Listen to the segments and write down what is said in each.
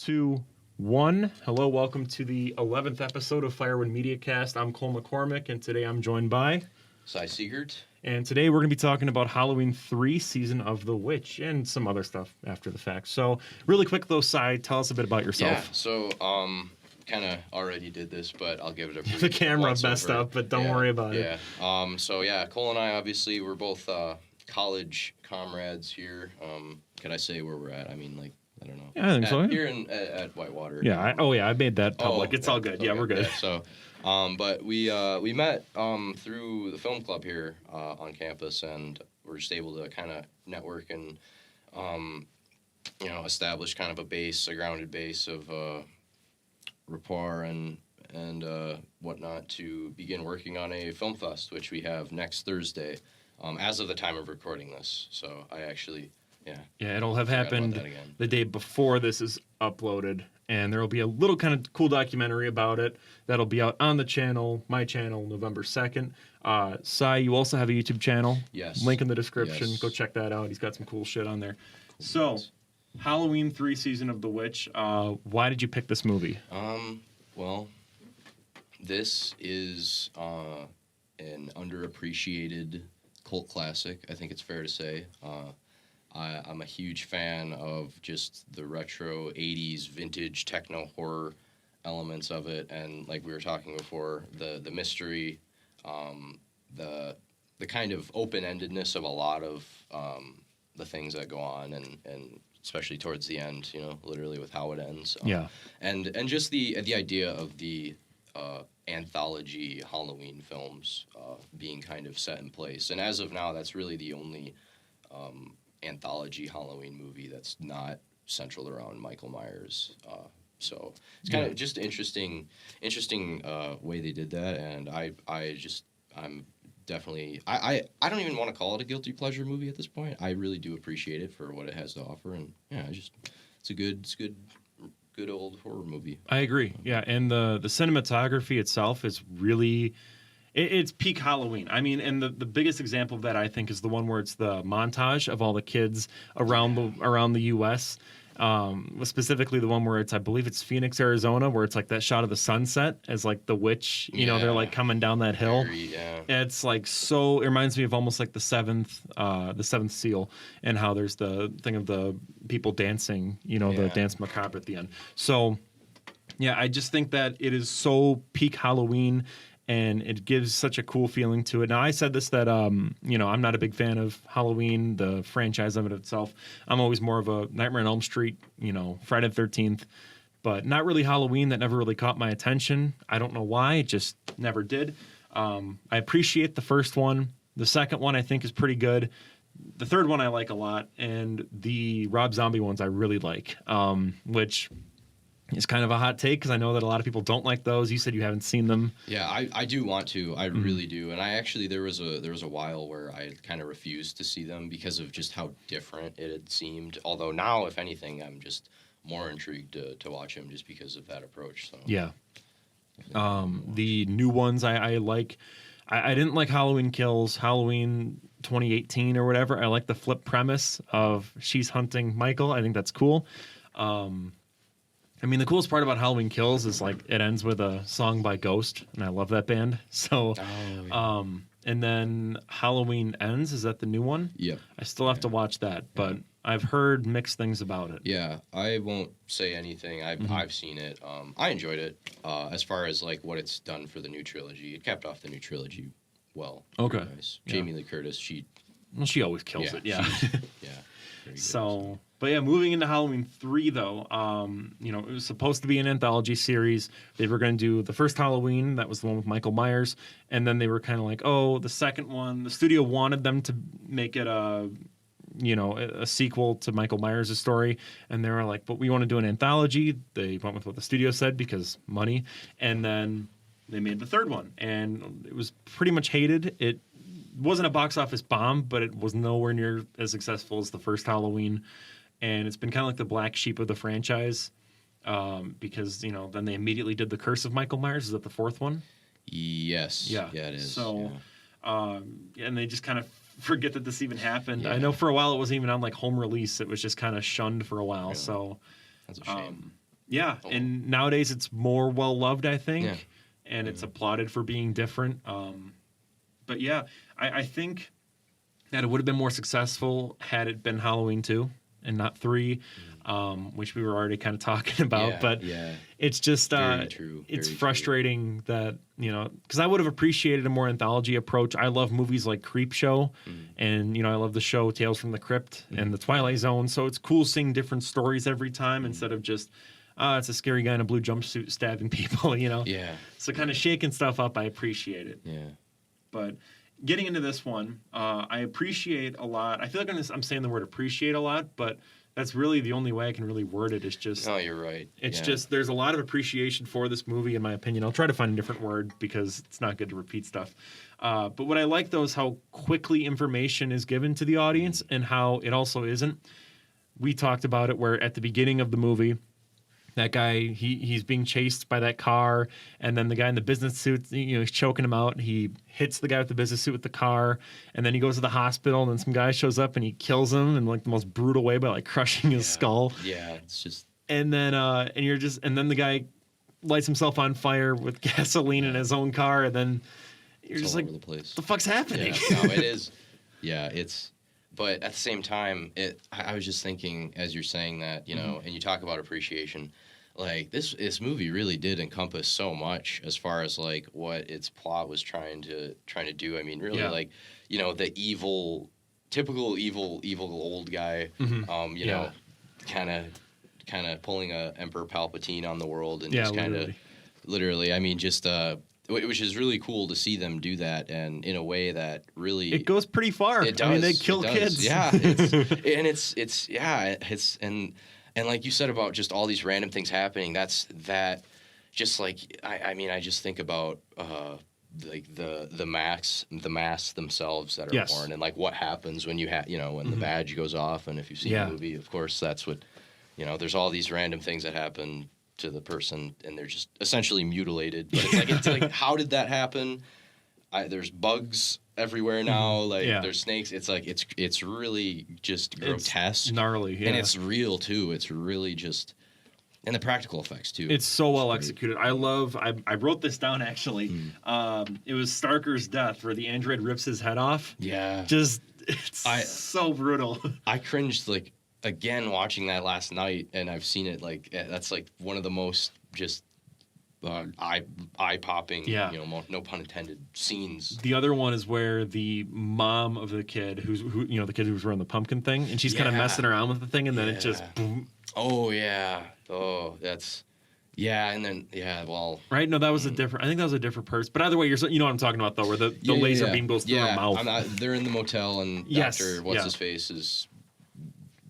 2, 1. Hello, welcome to the 11th episode of Firewood Mediacast. I'm Cole McCormack, and today I'm joined by Cy Siegert. And today we're going to be talking about Halloween 3, Season of the Witch, and some other stuff after the fact. So, really quick though, Cy, tell us a bit about yourself. Yeah, so, kind of already did this, but I'll give it a brief The camera messed over. up, but don't worry about it. Yeah. Cole and I, obviously, we're both college comrades here. Could I say where we're at? I mean, like, I don't know. Yeah, I think so. Here at Whitewater. Yeah, I made that public. It's all good. Okay. Yeah, we're good. Yeah, so, but we met through the film club here on campus, and we're just able to kind of network and, establish kind of a grounded base of rapport and whatnot to begin working on a film fest, which we have next Thursday, as of the time of recording this. So I actually, Yeah, it'll have happened the day before this is uploaded, and there will be a little kind of cool documentary about it that'll be out on the channel, my channel, November 2nd. Cy, you also have a YouTube channel. Yes. Link in the description. Yes. Go check that out. He's got some cool shit on there. So, Halloween 3, Season of the Witch. Why did you pick this movie? Well, this is an underappreciated cult classic, I think it's fair to say. I'm a huge fan of just the retro 80s vintage techno horror elements of it, and like we were talking before, the mystery, the kind of open-endedness of a lot of the things that go on, and especially towards the end, literally with how it ends. And just the idea of the anthology Halloween films being kind of set in place. And as of now, that's really the only anthology Halloween movie that's not central around Michael Myers. So it's kind of just interesting way they did that. And I'm definitly, I don't even want to call it a guilty pleasure movie at this point. I really do appreciate it for what it has to offer. And it's a good old horror movie. I agree. Yeah, and the cinematography itself is really, it's peak Halloween. I mean, and the biggest example of that, I think, is the one where it's the montage of all the kids around the U.S., specifically the one where I believe it's Phoenix, Arizona, where it's like that shot of the sunset as like the witch, they're like coming down that hill. It's like it reminds me of almost like the seventh seal, and how there's the thing of the people dancing, the dance macabre at the end. So yeah, I just think that it is so peak Halloween, and it gives such a cool feeling to it. Now, I said this, that, I'm not a big fan of Halloween, the franchise of it itself. I'm always more of a Nightmare on Elm Street, Friday the 13th, but not really Halloween. That never really caught my attention. I don't know why. It just never did. I appreciate the first one. The second one I think is pretty good. The third one I like a lot, and the Rob Zombie ones I really like, which is kind of a hot take because I know that a lot of people don't like those. You said you haven't seen them. Yeah, I do want to. I really do. And I actually, there was a while where I kind of refused to see them because of just how different it had seemed. Although now, if anything, I'm just more intrigued to watch them just because of that approach. So yeah. The new ones I like. I didn't like Halloween Kills, Halloween 2018 or whatever. I like the flip premise of she's hunting Michael. I think that's cool. I mean, the coolest part about Halloween Kills is like it ends with a song by Ghost, and I love that band. So, and then Halloween Ends, is that the new one? Yep. I still have to watch that, but I've heard mixed things about it. Yeah, I won't say anything. I've seen it. I enjoyed it. As far as like what it's done for the new trilogy, it capped off the new trilogy well. Okay. Nice. Jamie Lee Curtis, she always kills it. Yeah. Very good, so. But yeah, moving into Halloween 3, though, it was supposed to be an anthology series. They were going to do the first Halloween, that was the one with Michael Myers, and then they were kind of like, the second one, the studio wanted them to make it a sequel to Michael Myers' story, and they were like, but we want to do an anthology. They went with what the studio said because money, and then they made the third one, and it was pretty much hated. It wasn't a box office bomb, but it was nowhere near as successful as the first Halloween. And it's been kind of like the black sheep of the franchise because, then they immediately did The Curse of Michael Myers. Is that the fourth one? Yes. Yeah, it is. So, and they just kind of forget that this even happened. Yeah. I know for a while it wasn't even on like home release. It was just kind of shunned for a while. Really? So that's a shame. Yeah, Oh. and nowadays it's more well loved, I think, Yeah. and it's applauded for being different. But yeah, I think that it would have been more successful had it been Halloween 2 and not 3, which we were already kind of talking about. Yeah, but yeah. it's just Very true. it's Very frustrating that, you know, because I would have appreciated a more anthology approach. I love movies like Creepshow, and, you know, I love the show Tales from the Crypt and The Twilight Zone. So it's cool seeing different stories every time instead of just, it's a scary guy in a blue jumpsuit stabbing people, you know? Yeah. So kind of shaking stuff up, I appreciate it. Yeah. But getting into this one, I appreciate a lot. I feel like I'm saying the word appreciate a lot, but that's really the only way I can really word it. Is just. Oh, you're right. It's Yeah. just there's a lot of appreciation for this movie, in my opinion. I'll try to find a different word because it's not good to repeat stuff. But what I like though is how quickly information is given to the audience and how it also isn't. We talked about it where at the beginning of the movie, that guy, he's being chased by that car, and then the guy in the business suit, you know, he's choking him out. He hits the guy with the business suit with the car, and then he goes to the hospital, and then some guy shows up and he kills him in like the most brutal way by like crushing his skull. Yeah, it's just. And then and then the guy lights himself on fire with gasoline in his own car, and then you're It's just all like, over the place. the fuck's happening? Yeah, no, it is. Yeah, it's. But at the same time, I was just thinking as you're saying that, you know, and you talk about appreciation, like this movie really did encompass so much as far as like what its plot was trying to do. I mean, really, like, you know, the typical evil old guy, you know, kind of pulling a Emperor Palpatine on the world and just kind of literally. I mean, just which is really cool to see them do that, and in a way that really It goes pretty far. It does. I mean, they kill kids. Yeah, it's and like you said about just all these random things happening. That just like I mean, I just think about like the masks themselves that are born, and like what happens when when the badge goes off, and if you've seen the movie, of course, that's what, you know. There's all these random things that happen to the person, and they're just essentially mutilated. But it's like how did that happen? There's bugs everywhere now. Like there's snakes. It's like it's really just grotesque, it's gnarly, and it's real too. It's really just, and the practical effects too. It's so well executed. I wrote this down actually. It was Starker's death where the android rips his head off. Yeah, it's so brutal. I cringed like again watching that last night, and I've seen it like that's like one of the most just eye popping, you know, no pun intended, scenes. The other one is where the mom of the kid who the kid who was wearing the pumpkin thing, and she's kind of messing around with the thing, and then it just boom. Oh yeah. Oh, that's and then well. Right? No, that was I think that was a different person. But either way, you know what I'm talking about though, where the laser beam goes through her mouth. They're in the motel, and Dr. What's his face is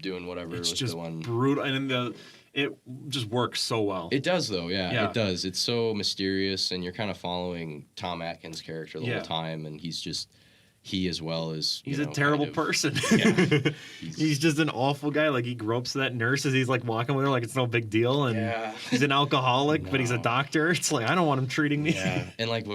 doing whatever. It's with just the one. brutal, and then it just works so well. It does though, yeah, it does. It's so mysterious, and you're kind of following Tom Atkins' character the whole time, and he as well as he's a terrible person. He's just an awful guy. Like he gropes that nurse as he's like walking with her like it's no big deal, and he's an alcoholic, but he's a doctor. It's like I don't want him treating me. Yeah, and like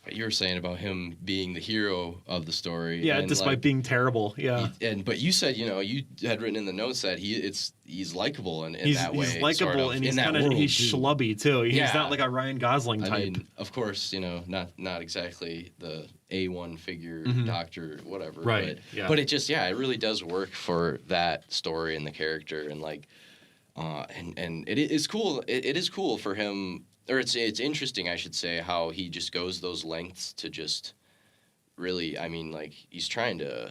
you were saying about him being the hero of the story. Yeah, and despite being terrible. Yeah, but you said you had written in the notes that he's likable in that way. He's likable, sort of, and he's schlubby too. He's not like a Ryan Gosling type. I mean, of course, not exactly the A1 figure doctor, whatever. Right. But it just it really does work for that story and the character, and like, and it is cool. It is cool for him. Or it's interesting, I should say, how he just goes those lengths to just really, I mean, like he's trying to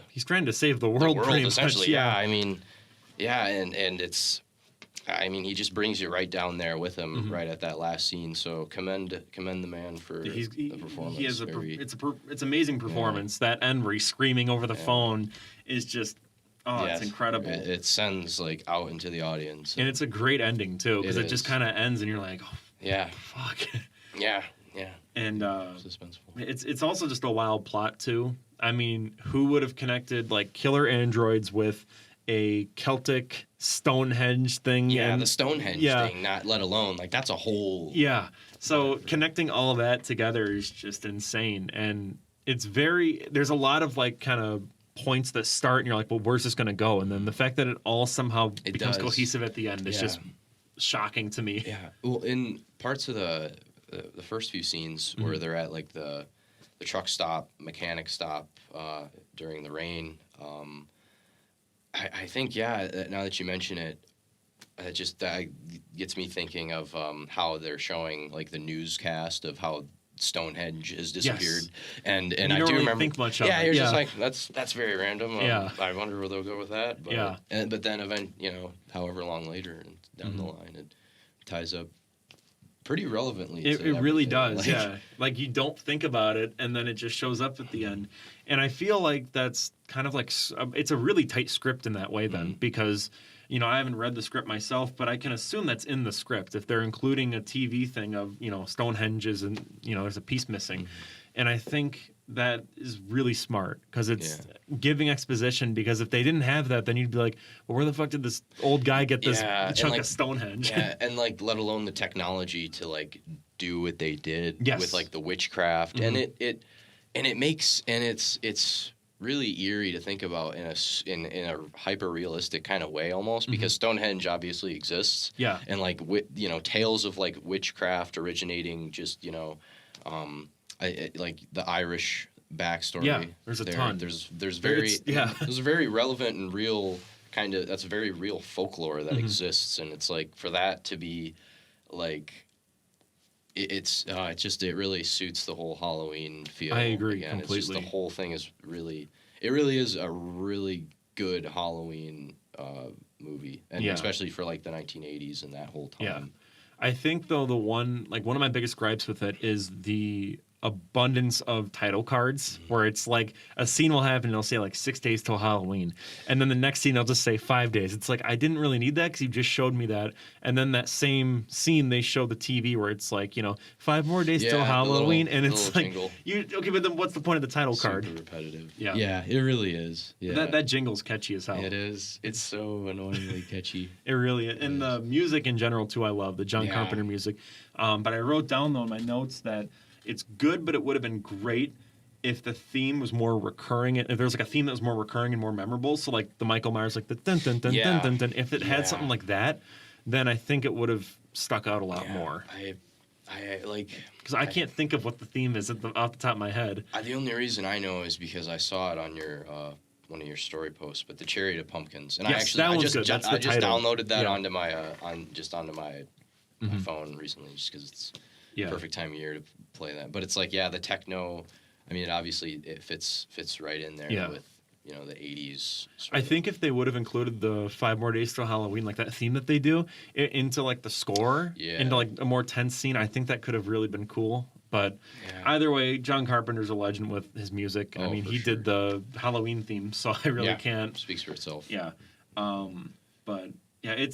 save the world pretty essentially. much. Yeah, I mean, and it's, I mean, he just brings you right down there with him right at that last scene. So commend the man for the performance. He has it's amazing performance. That end where he's screaming over the phone is just. Oh, it's incredible. It sends like out into the audience, and it's a great ending too because it just kind of ends, and you're like, oh. Yeah. Fuck. Yeah. And suspenseful. It's also just a wild plot too. I mean, who would have connected like killer androids with a Celtic Stonehenge thing? Yeah, and, the Stonehenge thing. Not let alone like that's a whole. Yeah. So connecting all of that together is just insane, and there's a lot of like kind of points that start, and you're like, well, where's this going to go? And then the fact that it all somehow becomes cohesive at the end is just. shocking to me. Yeah. Well, in parts of the first few scenes where they're at like the truck stop, mechanic stop during the rain, I think now that you mention it, that gets me thinking of how they're showing like the newscast of how Stonehenge has disappeared, and you I don't do really remember. think much of yeah, it. you're just like that's very random. Yeah. I wonder where they'll go with that. But, Yeah. But then however long later and down the line, it ties up pretty relevantly. It to really everything. does, Like, yeah. Like, you don't think about it, and then it just shows up at the end. And I feel like that's kind of like, it's a really tight script in that way then, because, I haven't read the script myself, but I can assume that's in the script. If they're including a TV thing of, Stonehenges and, there's a piece missing. And I think that is really smart, because it's giving exposition, because if they didn't have that, then you'd be like, well, where the fuck did this old guy get this chunk of Stonehenge? Yeah, and like let alone the technology to like do what they did with like the witchcraft, and it makes, and it's really eerie to think about in a hyper realistic kind of way almost, because Stonehenge obviously exists. Yeah, and like tales of like witchcraft originating just like the Irish backstory. Yeah, there's a ton. There's there's a very relevant and real that's very real folklore that exists, and it's like for that to be like it really suits the whole Halloween feel. I agree again. completely. It's just the whole thing is really is a really good Halloween movie, and especially for like the 1980s and that whole time. Yeah. I think though one of my biggest gripes with it is the abundance of title cards, where it's like a scene will happen and it'll say like 6 days till Halloween, and then the next scene they'll just say 5 days. It's like, I didn't really need that because you just showed me that. And then that same scene they show the TV where it's like 5 more days till Halloween, and it's like jingle. Okay, but then what's the point of the title card? Super repetitive. Yeah, it really is. Yeah, that jingle's catchy as hell. It is. It's so annoyingly catchy. It really is. And the music in general too, I love the John Carpenter music. But I wrote down though in my notes that it's good, but it would have been great if the theme was more recurring. If there was like a theme that was more recurring and more memorable. So like the Michael Myers, like the dun dun dun dun dun dun. If it had something like that, then I think it would have stuck out a lot more. I like, because I can't think of what the theme is off the top of my head. The only reason I know is because I saw it on your one of your story posts, but the Chariot of Pumpkins, and I just downloaded that onto my my phone recently, just because it's perfect time of year to play that. But it's like, the techno, I mean, obviously it fits right in there with the 80s. I think if they would have included the 5 more days till Halloween, like that theme that they do, into like the score, into like a more tense scene, I think that could have really been cool. But either way, John Carpenter's a legend with his music. I mean, he did the Halloween theme, so I really can't. Speaks for itself. Yeah. But yeah,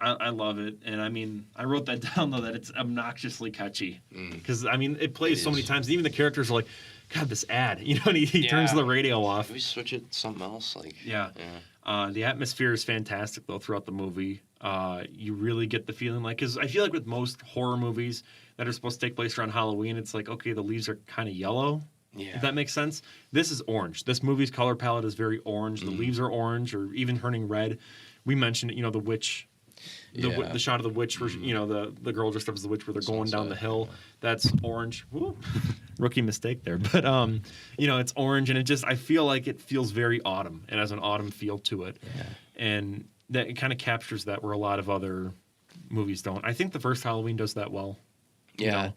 I love it. And I mean, I wrote that down though, that it's obnoxiously catchy. Because I mean, it plays so many times, and even the characters are like, God, this ad. And he turns the radio off. Can we switch it to something else? Like the atmosphere is fantastic though throughout the movie. You really get the feeling like, because I feel like with most horror movies that are supposed to take place around Halloween, it's like, okay, the leaves are kind of yellow. Yeah. If that makes sense. This is orange. This movie's color palette is very orange. The leaves are orange, or even turning red. We mentioned, the witch. The shot of the witch where the girl dressed up as the witch where they're going down the hill, that's orange. Rookie mistake there, but it's orange, and I feel like it feels very autumn. It has an autumn feel to it, and that it kind of captures that where a lot of other movies don't. I think the first Halloween does that well. Yeah,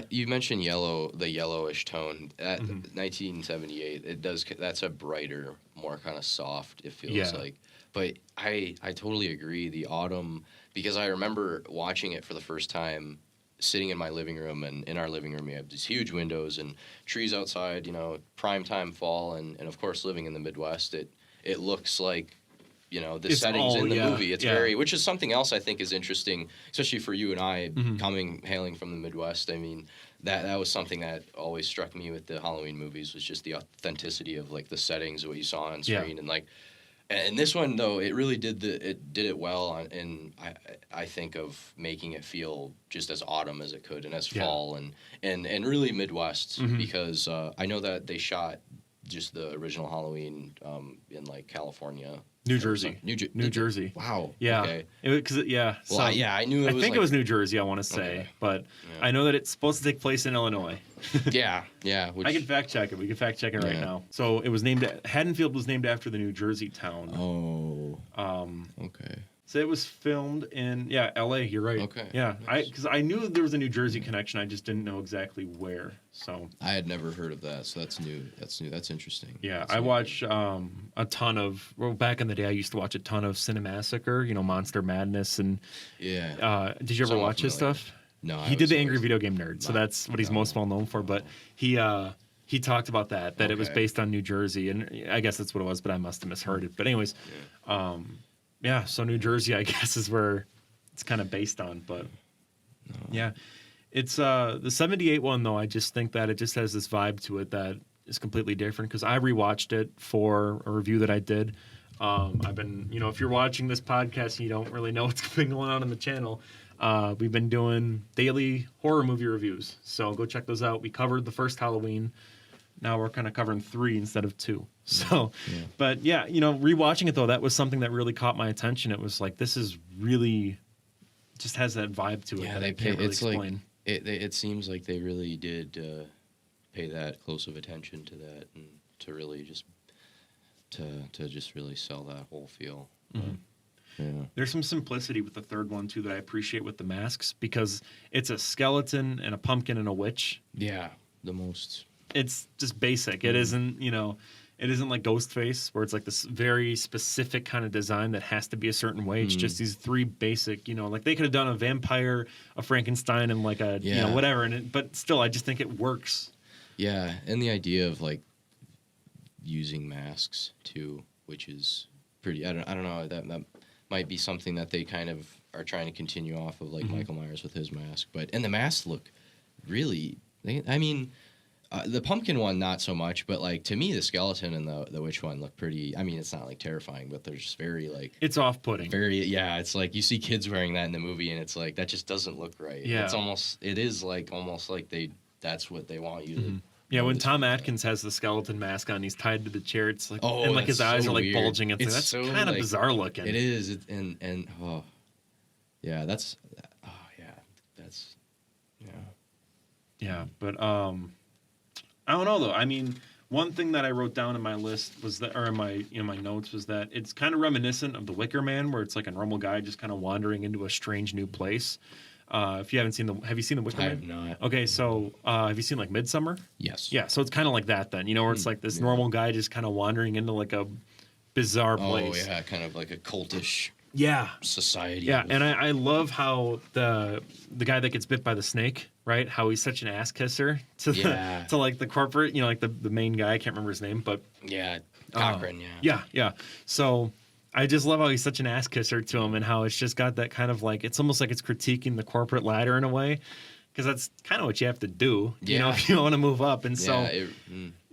you mentioned the yellowish tone. 1978, it does. That's a brighter, more kind of soft. It feels like. But I totally agree. The autumn, because I remember watching it for the first time, sitting in my living room, and in our living room we have these huge windows and trees outside. Prime time fall, and of course living in the Midwest, it looks like. The settings in the movie. It's very, which is something else I think is interesting, especially for you and I hailing from the Midwest. I mean, that was something that always struck me with the Halloween movies, was just the authenticity of like the settings of what you saw on screen, and like, and this one though, it really did it well, and I think of making it feel just as autumn as it could, and as fall, and really Midwest, because I know that they shot just the original Halloween in like California New Jersey. New Jersey. Wow. Yeah. Okay. Yeah. Well, So, I knew it was. I think like, it was New Jersey, I want to say, Okay. but Yeah. I know that it's supposed to take place in Illinois. Yeah. Which, I can fact check it. We can fact check it right Yeah. now. So it was Haddonfield was named after the New Jersey town. Oh. Okay. So it was filmed in L.A. You're right. Okay. Yeah, Nice. because I knew there was a New Jersey connection. I just didn't know exactly where. So I had never heard of that, so that's new. That's interesting. yeah, That's I new. watch a ton of. Well, back in the day, I used to watch a ton of Cinemassacre. Monster Madness, and Yeah. did you ever Somewhat watch his familiar. stuff? No. He did the Angry Video Game Nerd, so No. that's what he's No. most well known for. But he talked about that it was Okay. based on New Jersey, and I guess that's what it was, but I must have misheard it. But anyways, so New Jersey, I guess, is where it's kind of based on. But yeah, it's the '78 one though. I just think that it just has this vibe to it that is completely different because I rewatched it for a review that I did. I've been, if you're watching this podcast and you don't really know what's been going on the channel, we've been doing daily horror movie reviews. So go check those out. We covered the first Halloween. Now we're kind of covering 3 instead of 2. So, but yeah, rewatching it though, that was something that really caught my attention. It was like, this is really just has that vibe to it that I can't really explain. Like it seems like they really did pay that close of attention to that and to really just to just really sell that whole feel. Mm-hmm. Yeah. There's some simplicity with the third one too that I appreciate with the masks because it's a skeleton and a pumpkin and a witch. Yeah, the most. It's just basic. It isn't, it isn't like Ghostface where it's like this very specific kind of design that has to be a certain way. It's just these 3 basic, like they could have done a vampire, a Frankenstein, and like a, whatever. But still, I just think it works. Yeah, and the idea of like using masks too, which is pretty. I don't know. That might be something that they kind of are trying to continue off of, like Michael Myers with his mask. And the masks look really. The pumpkin one, not so much, but like to me, the skeleton and the witch one look pretty. I mean, it's not like terrifying, but they're just very like. It's off-putting. It's like you see kids wearing that in the movie, and it's like that just doesn't look right. Yeah. It is like almost like that's what they want you to. Yeah, when Tom Atkins has the skeleton mask on, he's tied to the chair. It's like, and like his that's eyes so are like weird. bulging. It's like, that's so, kind of like, bizarre looking. It is, that's. Oh yeah, that's. Yeah. Yeah, but I don't know though. I mean, one thing that I wrote down in my list was that, or in my notes, was that it's kind of reminiscent of The Wicker Man, where it's like a normal guy just kind of wandering into a strange new place. If you haven't seen have you seen The Wicker Man? I have not. Okay, so have you seen like Midsummer? Yes. Yeah, so it's kind of like that then, where it's like this normal guy just kind of wandering into like a bizarre place. Oh yeah, kind of like a cultish. Yeah. Society. Yeah, and I love how the guy that gets bit by the snake, right? How he's such an ass kisser to to like the corporate, like the main guy. I can't remember his name, but yeah, Cochran. Yeah. So I just love how he's such an ass kisser to him, and how it's just got that kind of like it's almost like it's critiquing the corporate ladder in a way, because that's kind of what you have to do, if you want to move up. And so.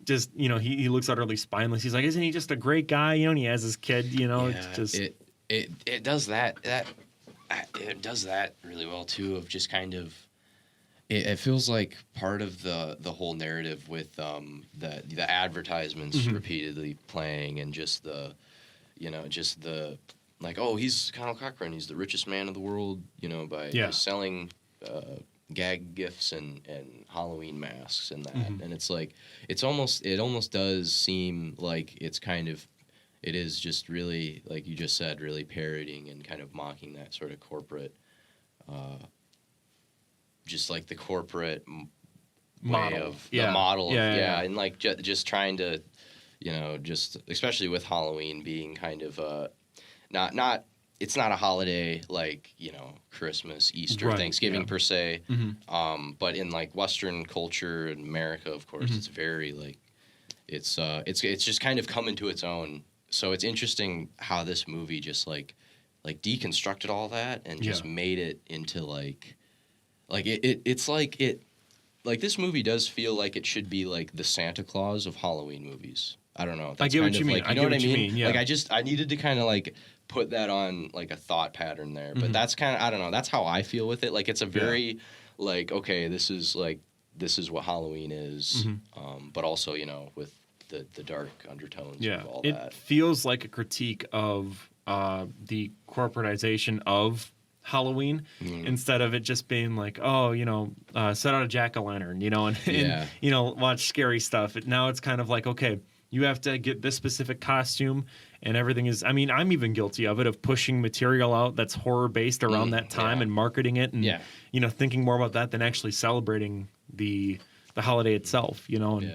Just he looks utterly spineless. He's like, isn't he just a great guy? And he has his kid. It's just it does that it does that really well too. Of just kind of, it feels like part of the whole narrative with the advertisements repeatedly playing, and just the like, oh, he's Conal Cochran, he's the richest man in the world, by just selling gag gifts and Halloween masks and that. And it's like it almost does seem like it's kind of, it is just really, like you just said, really parodying and kind of mocking that sort of corporate just like the corporate model. way of the model and like just trying to, just especially with Halloween being kind of not it's not a holiday like, Christmas, Easter, Thanksgiving per se. But in like Western culture in America, of course, it's very like it's just kind of come into its own. So it's interesting how this movie just like deconstructed all that and just made it into it's like this movie does feel like it should be like the Santa Claus of Halloween movies. I don't know. I get what you mean. Like, you know what I mean? Yeah. Like I needed to kind of like put that on like a thought pattern there, but that's kind of, I don't know. That's how I feel with it. Like it's a very like, okay, this is what Halloween is. But also, with the dark undertones Yeah, of all it that. feels like a critique of the corporatization of Halloween instead of it just being like, oh, set out a jack-o'-lantern, Yeah. and watch scary stuff. Now it's kind of like, okay, you have to get this specific costume and everything is. I mean, I'm even guilty of it, of pushing material out that's horror based around that time and marketing it and thinking more about that than actually celebrating the holiday itself. And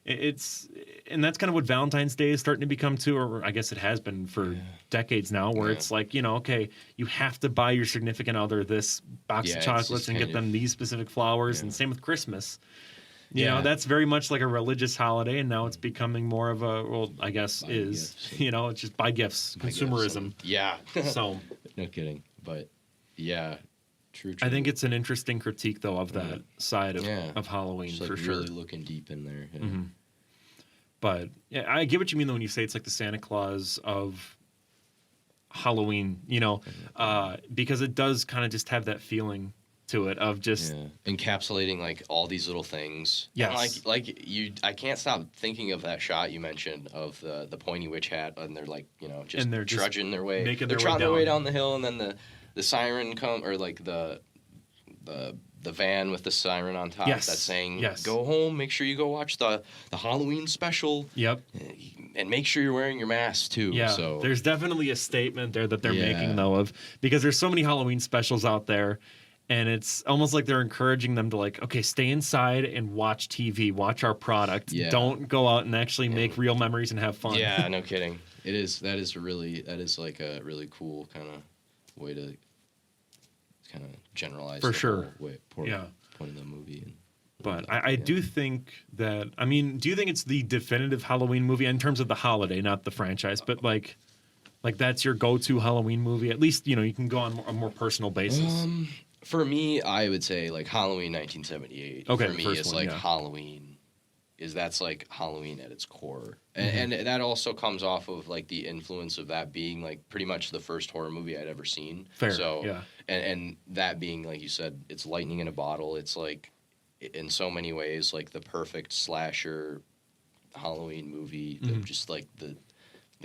and that's kind of what Valentine's Day is starting to become too, or I guess it has been for decades now, where it's like, okay, you have to buy your significant other this box of chocolates and get them these specific flowers, and same with Christmas. You know, that's very much like a religious holiday, and now it's becoming more of a, well, I guess it's just buy gifts, consumerism. So no kidding, but true. I think it's an interesting critique though of that side of Halloween, just, like, for sure. Really looking deep in there. Yeah. Mm-hmm. But I get what you mean though when you say it's like the Santa Claus of Halloween, because it does kind of just have that feeling to it of just encapsulating like all these little things. Yes. And like you, I can't stop thinking of that shot you mentioned of the pointy witch hat, and they're like, just and they're trudging their way. They're trotting their way down the hill, and then the siren come, or like the van with the siren on top that's saying, go home, make sure you go watch the Halloween special. Yep. And make sure you're wearing your mask too. Yeah. So there's definitely a statement there that they're making though, because there's so many Halloween specials out there, and it's almost like they're encouraging them to like, okay, stay inside and watch TV, watch our product. Don't go out and actually make real memories and have fun. Yeah, no kidding. That is like a really cool kind of way to kind of generalize for sure point of the movie. But I do think that, I mean, do you think it's the definitive Halloween movie in terms of the holiday, not the franchise, but like that's your go-to Halloween movie? At least, you can go on a more personal basis. For me, I would say like Halloween 1978. Okay, for me, it's like Halloween. That's like Halloween at its core. And that also comes off of like the influence of that being like pretty much the first horror movie I'd ever seen. Fair, so, and that being, like you said, it's lightning in a bottle. It's like, in so many ways, like the perfect slasher Halloween movie. Just like the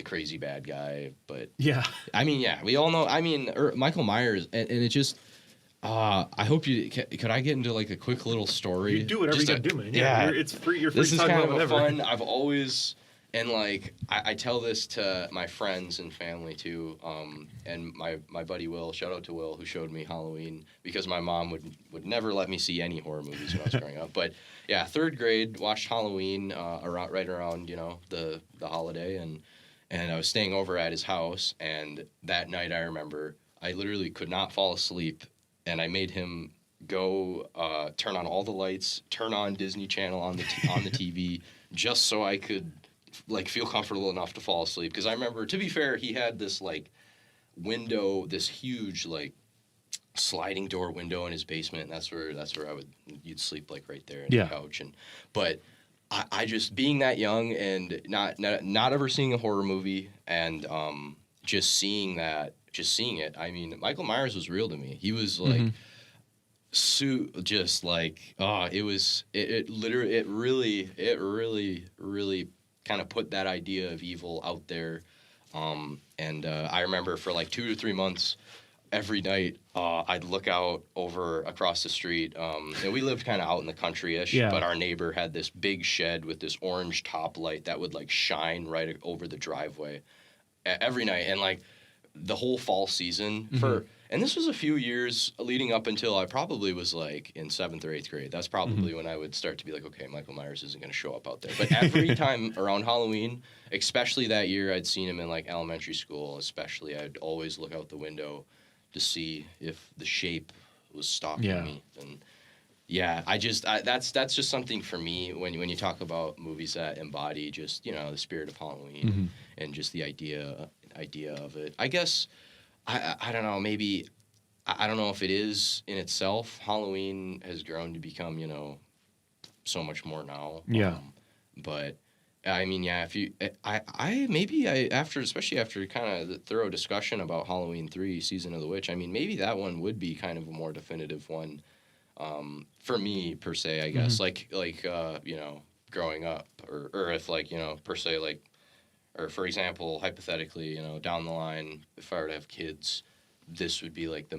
crazy bad guy. But I mean, we all know. I mean, Michael Myers, and it just. I hope you could I get into like a quick little story? You do whatever you gotta do, man. Yeah, it's free. You're free this to is talk kind about of whatever. fun. I've always and like I tell this to my friends and family too. And my buddy Will, shout out to Will, who showed me Halloween, because my mom would never let me see any horror movies when I was growing up. But yeah, 3rd grade, watched Halloween right around the holiday, and I was staying over at his house, and that night I remember I literally could not fall asleep. And I made him go turn on all the lights, turn on Disney Channel on the TV, just so I could like feel comfortable enough to fall asleep. Because I remember, to be fair, he had this like window, this huge like sliding door window in his basement. And that's where you'd sleep like right there in the couch. But I just, being that young and not ever seeing a horror movie, and just seeing it. I mean, Michael Myers was real to me. He was like, just like, it really kind of put that idea of evil out there. And I remember for like 2 to 3 months, every night, I'd look out over across the street. And we lived kind of out in the country-ish, but our neighbor had this big shed with this orange top light that would like shine right over the driveway every night. And like, the whole fall season and this was a few years leading up until I probably was like in 7th or 8th grade. That's probably when I would start to be like, okay, Michael Myers isn't going to show up out there. But every time around Halloween, especially that year, I'd seen him in like elementary school, especially, I'd always look out the window to see if the shape was stalking me. And that's just something for me when you talk about movies that embody just, the spirit of Halloween and just the idea of it. I guess I don't know, maybe I don't know if it is in itself. Halloween has grown to become, so much more now. But I mean, if you especially after kind of the thorough discussion about Halloween 3 Season of the Witch, I mean, maybe that one would be kind of a more definitive one for me per se, I guess. Like growing up, or if like, per se, like, or for example, hypothetically, down the line, if I were to have kids, this would be like the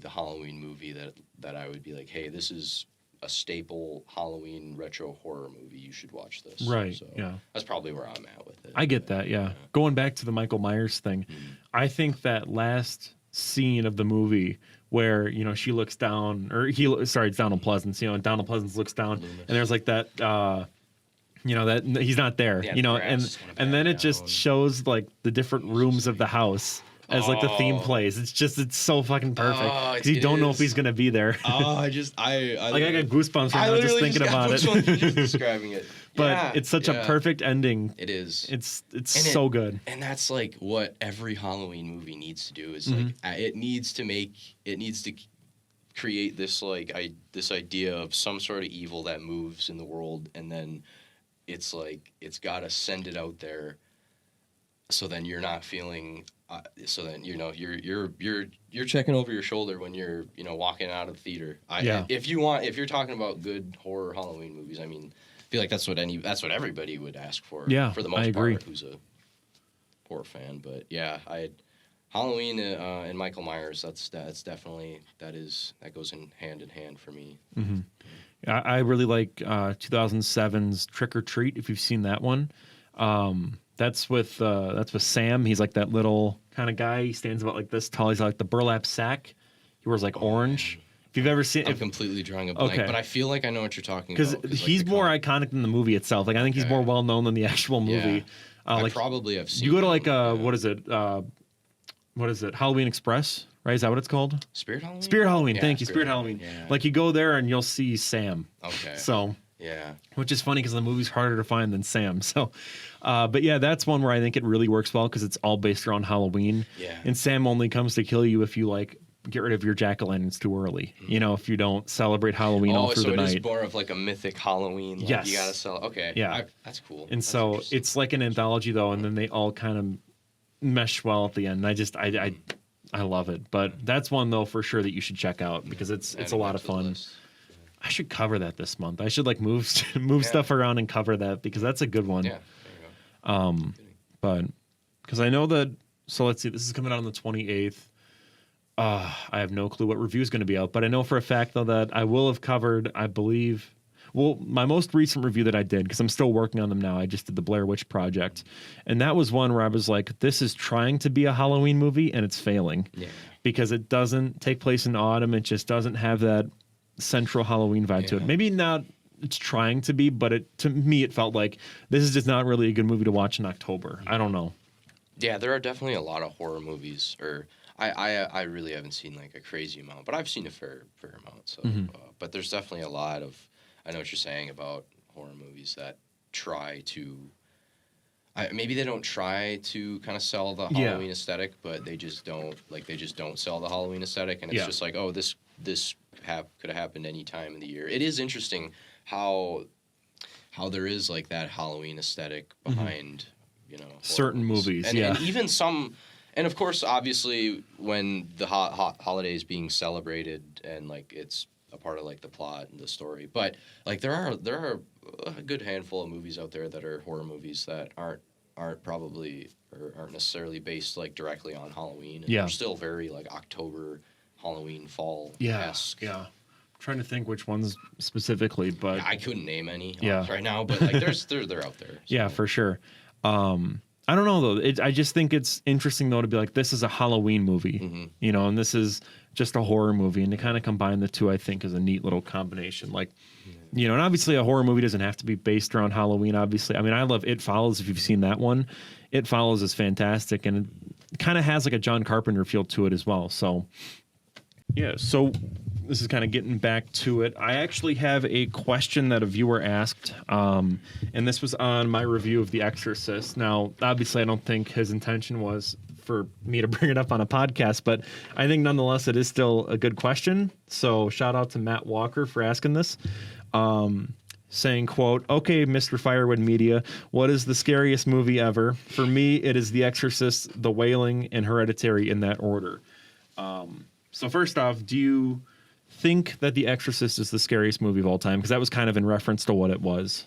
Halloween movie that I would be like, hey, this is a staple Halloween retro horror movie. You should watch this. Right. So yeah. that's probably where I'm at with it. I get that. Yeah. Going back to the Michael Myers thing, I think that last scene of the movie where she looks down, or it's Donald Pleasance. And Donald Pleasance looks down, and there's like that. That he's not there. And then it just shows like the different rooms of the house as like the theme plays. It's so fucking perfect because you don't know if he's gonna be there. I got goosebumps right now just thinking about it. Just describing it. But it's such a perfect ending. It is. It's so good. And that's like what every Halloween movie needs to do is like it needs to create this like this idea of some sort of evil that moves in the world, and then it's like it's got to send it out there. So then you're not feeling. So then you're checking over your shoulder when you're walking out of the theater. If you're talking about good horror Halloween movies, I mean, I feel like that's what everybody would ask for. Yeah, for the most I agree. part, who's a horror fan. But yeah, Halloween and Michael Myers. That's definitely that goes in hand for me. Mm-hmm. I really like 2007's Trick or Treat. If you've seen that one. That's with Sam. He's like that little kind of guy. He stands about like this tall. He's like the burlap sack. He wears like orange. If you've ever seen, I'm completely drawing a blank, but I feel like I know what you're talking about. Because he's more iconic than the movie itself. Like I think he's more well known than the actual movie. I probably have seen. You go to like what is it? Halloween Express, right? Is that what it's called? Spirit Halloween. Spirit Halloween. Thank you, Spirit Halloween. Yeah. Like you go there and you'll see Sam. Okay. So. Yeah. Which is funny because the movie's harder to find than Sam. So, but yeah, that's one where I think it really works well because it's all based around Halloween. Yeah. And Sam only comes to kill you if you like get rid of your jack-o'-lanterns too early. If you don't celebrate Halloween all through the night. Oh, so it is more of like a mythic Halloween. Like yes. You gotta sell. Okay. Yeah. That's cool. And so it's like an anthology though, and then they all kind of mesh well at the end. I love it. But that's one though for sure that you should check out because it's a lot of fun. I should cover that this month. I should like move stuff around and cover that because that's a good one. Yeah. There you go. But because I know that. So let's see. This is coming out on the 28th. I have no clue what review is going to be out, but I know for a fact though that I will have covered. I believe. Well, my most recent review that I did because I'm still working on them now. I just did the Blair Witch Project, and that was one where I was like, "This is trying to be a Halloween movie and it's failing because it doesn't take place in autumn. It just doesn't have that." Central Halloween vibe to it. Maybe not it's trying to be, but to me it felt like this is just not really a good movie to watch in October. I don't know. Yeah, there are definitely a lot of horror movies, or I really haven't seen like a crazy amount, but I've seen a fair amount. So, but there's definitely a lot of I know what you're saying about horror movies that try to. Maybe they don't try to kind of sell the Halloween aesthetic, but they just don't sell the Halloween aesthetic, and it's just like, oh, this could have happened any time in the year. It is interesting how there is like that Halloween aesthetic behind certain movies, and even some, and of course, obviously, when the holiday is being celebrated and like it's a part of like the plot and the story, but like there are a good handful of movies out there that are horror movies that aren't probably or aren't necessarily based like directly on Halloween. And they're still very like October, Halloween, fall-esque. Yeah. I'm trying to think which ones specifically, but I couldn't name any right now. But like they're out there. So. Yeah, for sure. I don't know though. I just think it's interesting though to be like this is a Halloween movie, and this is just a horror movie, and to kind of combine the two, I think is a neat little combination. Like, and obviously a horror movie doesn't have to be based around Halloween. Obviously, I mean, I love It Follows. If you've seen that one, It Follows is fantastic, and it kind of has like a John Carpenter feel to it as well. So, yeah. So this is kind of getting back to it. I actually have a question that a viewer asked, and this was on my review of The Exorcist. Now, obviously, I don't think his intention was for me to bring it up on a podcast, but I think nonetheless it is still a good question. So shout out to Matt Walker for asking this, saying, quote, "Okay, Mr. Firewood Media, what is the scariest movie ever? For me, it is The Exorcist, The Wailing, and Hereditary in that order." So first off, do you think that The Exorcist is the scariest movie of all time? Because that was kind of in reference to what it was.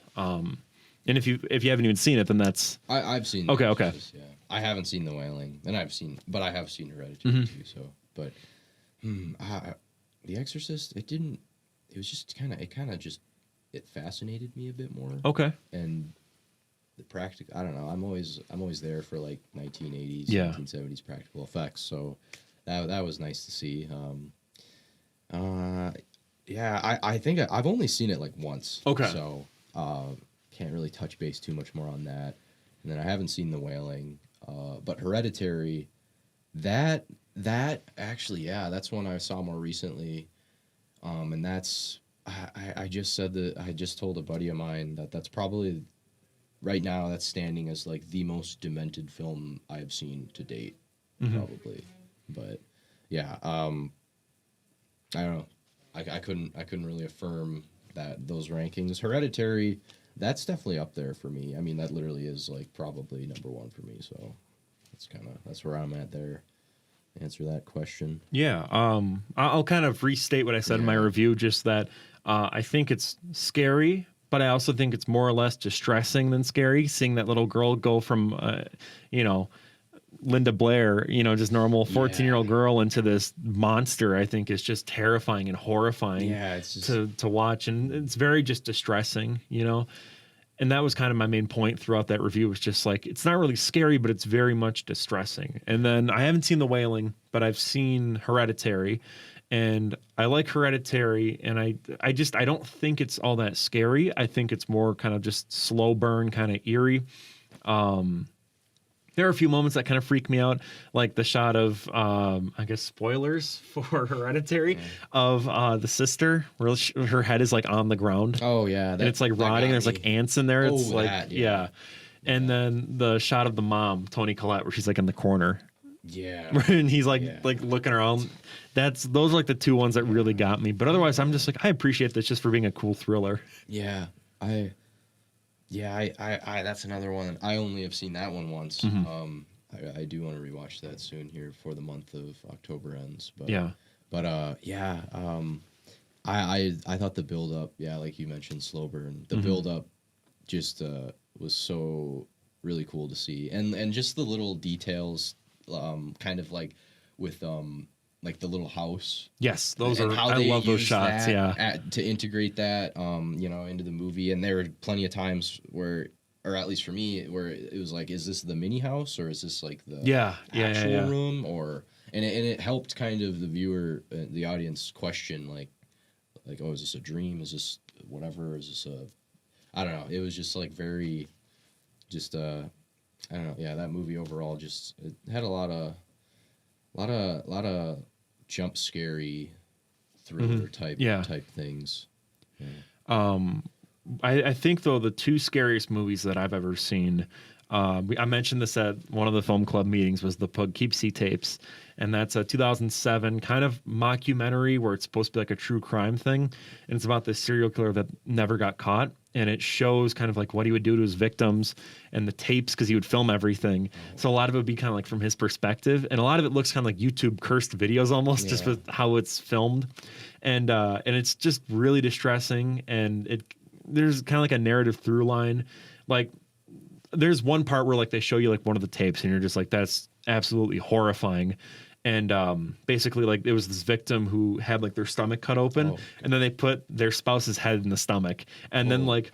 And if you haven't even seen it, then that's I've seen. Okay, The okay. Exorcist, yeah, I haven't seen The Wailing, and I have seen Hereditary too. So, but The Exorcist, it didn't. It was just it fascinated me a bit more. okay. And the practical, I don't know. I'm always there for like 1980s, Yeah. 1970s practical effects. So that was nice to see. Yeah, I think I've only seen it like once. Okay. So can't really touch base too much more on that. And then I haven't seen The Wailing, but Hereditary, that actually, yeah, that's one I saw more recently. And that's I just said that I just told a buddy of mine that's probably right now that's standing as like the most demented film I have seen to date, probably. But yeah, I don't know. I couldn't really affirm that those rankings. Hereditary, that's definitely up there for me. I mean, that literally is like probably number one for me. So that's where I'm at there. Answer that question. Yeah. I'll kind of restate what I said in my review, just that I think it's scary, but I also think it's more or less distressing than scary. Seeing that little girl go from, Linda Blair, just normal 14-year-old girl into this monster, I think is just terrifying and horrifying It's just... to watch. And it's very just distressing, And that was kind of my main point throughout that review, was just like, it's not really scary, but it's very much distressing. And then I haven't seen The Wailing, but I've seen Hereditary, and I like Hereditary, and I don't think it's all that scary. I think it's more kind of just slow burn, kind of eerie. There are a few moments that kind of freak me out, like the shot of, I guess, spoilers for Hereditary, of the sister, where her head is like on the ground. Oh yeah, and it's like rotting. There's like ants in there. It's like that, yeah. And then the shot of the mom, Toni Collette, where she's like in the corner. Yeah. And he's like looking around. Those are like the two ones that really got me. But otherwise, I'm just like, I appreciate this just for being a cool thriller. Yeah, I that's another one. I only have seen that one once. I do want to rewatch that soon here before the month of October ends. But I thought the build up, like you mentioned, slow burn. The build up just was so really cool to see, and just the little details, kind of like with like the little house. Yes, those and are. How I they love those shots. To integrate that, into the movie. And there were plenty of times where, or at least for me, where it was like, is this the mini house or is this like the actual room? Or and it helped kind of the viewer, the audience question like, oh, is this a dream? Is this whatever? Is this I don't know. It was just like very, just I don't know. Yeah, that movie overall just it had a lot of jump scary thriller type things. I think though the two scariest movies that I've ever seen, I mentioned this at one of the film club meetings, was the Poughkeepsie Tapes, and that's a 2007 kind of mockumentary where it's supposed to be like a true crime thing, and it's about this serial killer that never got caught, and it shows kind of like what he would do to his victims and the tapes, because he would film everything. So a lot of it would be kind of like from his perspective, and a lot of it looks kind of like YouTube cursed videos almost, just with how it's filmed, and it's just really distressing, and there's kind of like a narrative through line. Like there's one part where like they show you like one of the tapes and you're just like, that's absolutely horrifying. And basically like it was this victim who had like their stomach cut open, and then they put their spouse's head in the stomach, and then like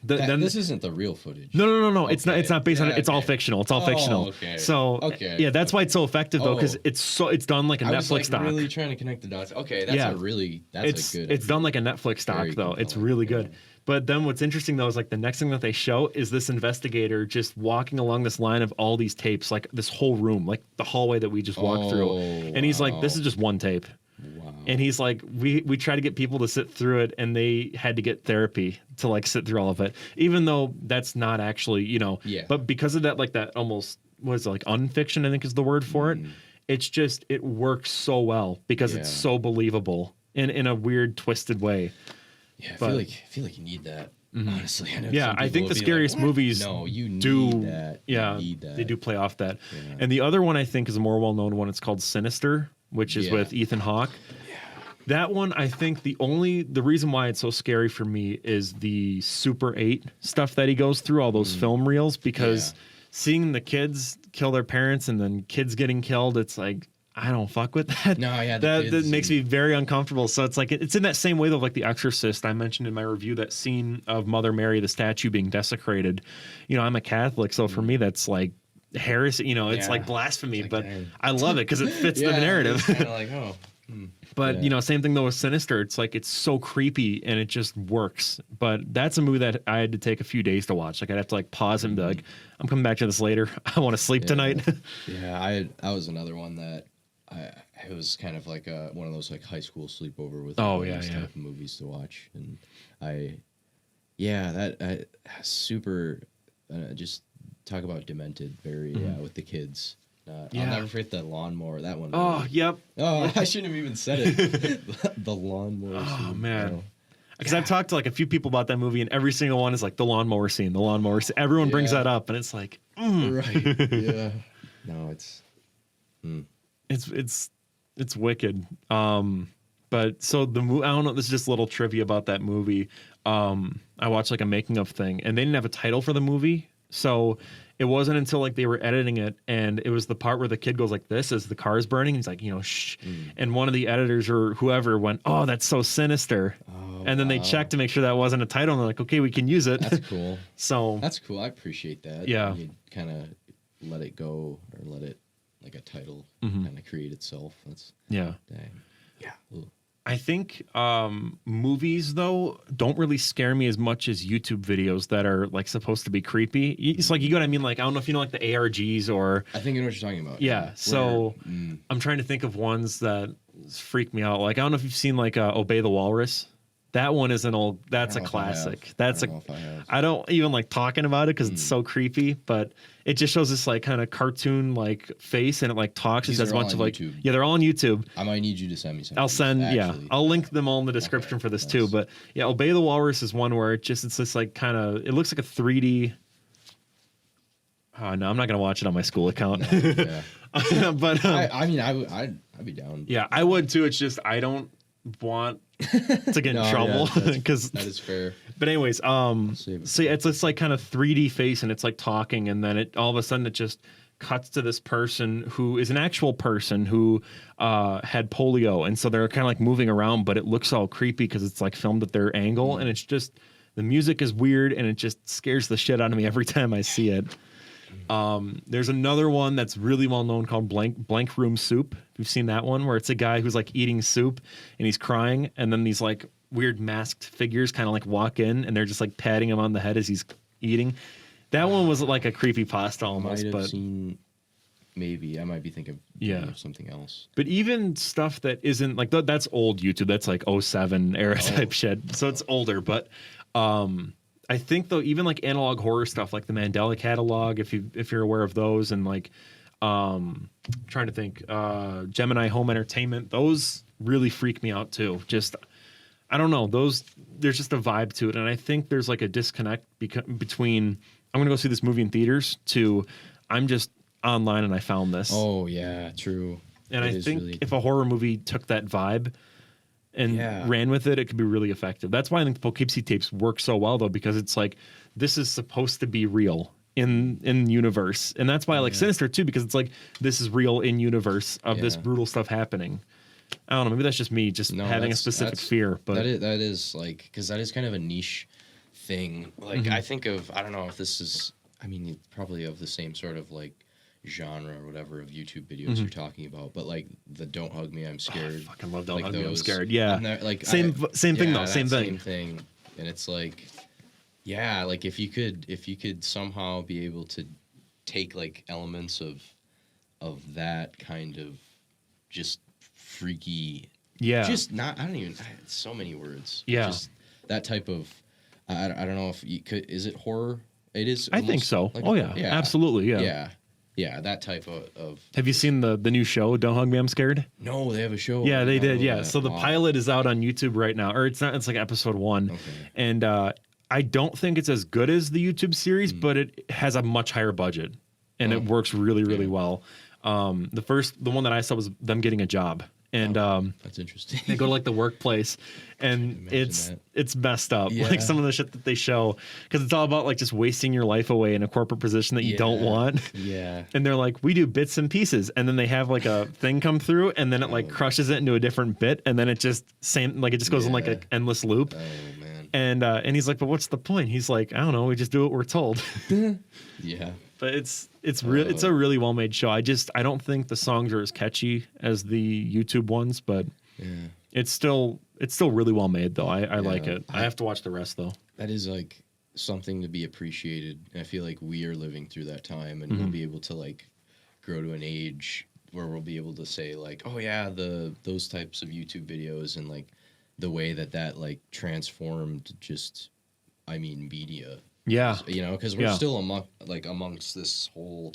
then this isn't the real footage. No. Okay. It's not based on it. It's all fictional. It's all fictional. Okay. So yeah, that's why it's so effective though, because it's done like a Netflix doc. Really trying to connect the dots. Okay, that's a good. It's done like a Netflix doc though. It's really good. But then what's interesting though is like the next thing that they show is this investigator just walking along this line of all these tapes, like this whole room, like the hallway that we just walked through, and he's like, this is just one tape. Wow. And he's like, we try to get people to sit through it, and they had to get therapy to like sit through all of it, even though that's not actually, but because of that, like that almost was like unfiction, I think is the word for it. It's just, it works so well because it's so believable in a weird, twisted way. Yeah, I feel like you need that. Honestly, I know I think the scariest movies need that. Yeah, you need that. They do play off that. And the other one I think is a more well-known one. It's called Sinister, which is with Ethan Hawke. That one, I think the reason why it's so scary for me is the Super 8 stuff that he goes through, all those film reels, because seeing the kids kill their parents and then kids getting killed, it's like, I don't fuck with that. No, yeah, that makes me very uncomfortable. So it's like, it's in that same way of like The Exorcist. I mentioned in my review that scene of Mother Mary, the statue being desecrated. You know, I'm a Catholic, so for me, that's like heresy. You know, it's like blasphemy, but I love it because it fits the narrative. Kind of like, But, you know, same thing though with Sinister. It's like, it's so creepy and it just works. But that's a movie that I had to take a few days to watch. Like, I'd have to like pause and be like, I'm coming back to this later. I want to sleep tonight. I was another one that it was kind of like one of those like high school sleepover with type of movies to watch. And super, just talk about demented very, with the kids. I'll never forget the lawnmower. That one. Oh, yep. Oh, I shouldn't have even said it. The lawnmower scene. Oh, man. Because I've talked to like a few people about that movie, and every single one is like the lawnmower scene, the lawnmower scene. Everyone brings that up, and it's like, right. Yeah. No, it's wicked. But so the movie, I don't know, this is just a little trivia about that movie. I watched like a making of thing, and they didn't have a title for the movie. So it wasn't until like they were editing it, and it was the part where the kid goes like this as the car is burning. He's like, you know, shh. And one of the editors or whoever went, oh, that's so sinister. And then they checked to make sure that wasn't a title, and they're like, okay, we can use it. That's cool. So that's cool. I appreciate that. Yeah. You kind of let it go, or let it, like a title kind of create itself. That's dang. Yeah. Ooh. I think movies, though, don't really scare me as much as YouTube videos that are like supposed to be creepy. It's like, you know what I mean? Like, I don't know if you know like the ARGs or... I think I know what you're talking about. Yeah. So I'm trying to think of ones that freak me out. Like, I don't know if you've seen like Obey the Walrus. That one is that's a classic. I don't even like talking about it because it's so creepy, but it just shows this like kind of cartoon like face, and it like talks. It says a bunch of like, YouTube. Yeah, they're all on YouTube. I might need you to send me some. I'll send, I'll link them all in the description for this too. But yeah, Obey the Walrus is one where it's this like kind of, it looks like a 3D. Oh no, I'm not gonna watch it on my school account. But I mean, I'd be down. Yeah, I would too. It's just I don't want to get in trouble because that is fair. But anyways, so yeah, it's this like kind of 3D face, and it's like talking, and then it all of a sudden it just cuts to this person who is an actual person who had polio, and so they're kind of like moving around, but it looks all creepy because it's like filmed at their angle, and it's just, the music is weird, and it just scares the shit out of me every time I see it. There's another one that's really well known called Blank Room Soup. You've seen that one, where it's a guy who's like eating soup and he's crying, and then these like weird masked figures kind of like walk in, and they're just like patting him on the head as he's eating. That one was like a creepypasta almost. Maybe I might be thinking of something else. But even stuff that isn't like that's old YouTube. That's like 07 era type shit. So it's older, but I think though, even like analog horror stuff like the Mandela Catalog, if you're aware of those, and like trying to think, Gemini Home Entertainment, those really freak me out too. Just, I don't know, those, there's just a vibe to it, and I think there's like a disconnect between I'm gonna go see this movie in theaters to I'm just online and I found this. Oh yeah, true. And I think if a horror movie took that vibe and ran with it, it could be really effective. That's why I think the Poughkeepsie Tapes work so well, though, because it's like, this is supposed to be real in universe. And that's why I like Sinister, too, because it's like, this is real in universe of this brutal stuff happening. I don't know, maybe that's just me having a specific fear. But that is like, because that is kind of a niche thing. Like, I think of, I don't know if this is, I mean, probably of the same sort of like genre or whatever of YouTube videos you're talking about, but like the "Don't Hug Me, I'm Scared." I fucking love "Don't Hug Me, I'm Scared." Yeah, like same thing though. Same thing. And it's like, like if you could somehow be able to take like elements of that kind of just freaky, just not. I don't even. So many words. Yeah, just that type of. I don't know if you could. Is it horror? It is. I think so. Like absolutely. Yeah. Yeah, that type of. Have you seen the new show, Don't Hug Me, I'm Scared? No, they have a show. Yeah, they did. Yeah, so the pilot is out on YouTube right now, or it's not. It's like episode 1, and I don't think it's as good as the YouTube series, but it has a much higher budget, and it works really, really well. The one that I saw was them getting a job, and that's interesting. they go to like the workplace, and it's messed up. Yeah. Like some of the shit that they show, because it's all about like just wasting your life away in a corporate position that you don't want. Yeah. And they're like, we do bits and pieces, and then they have like a thing come through, and then it like crushes it into a different bit, and then it just goes in like an endless loop. Oh man. And he's like, but what's the point? He's like, I don't know, we just do what we're told. Yeah. But it's a really well made show. I don't think the songs are as catchy as the YouTube ones, but it's still really well made though. I like it. I have to watch the rest though. That is like something to be appreciated. And I feel like we are living through that time, and we'll be able to like grow to an age where we'll be able to say like, oh yeah, those types of YouTube videos, and like the way that like transformed just, I mean, media. Yeah. You know, because we're still amongst this whole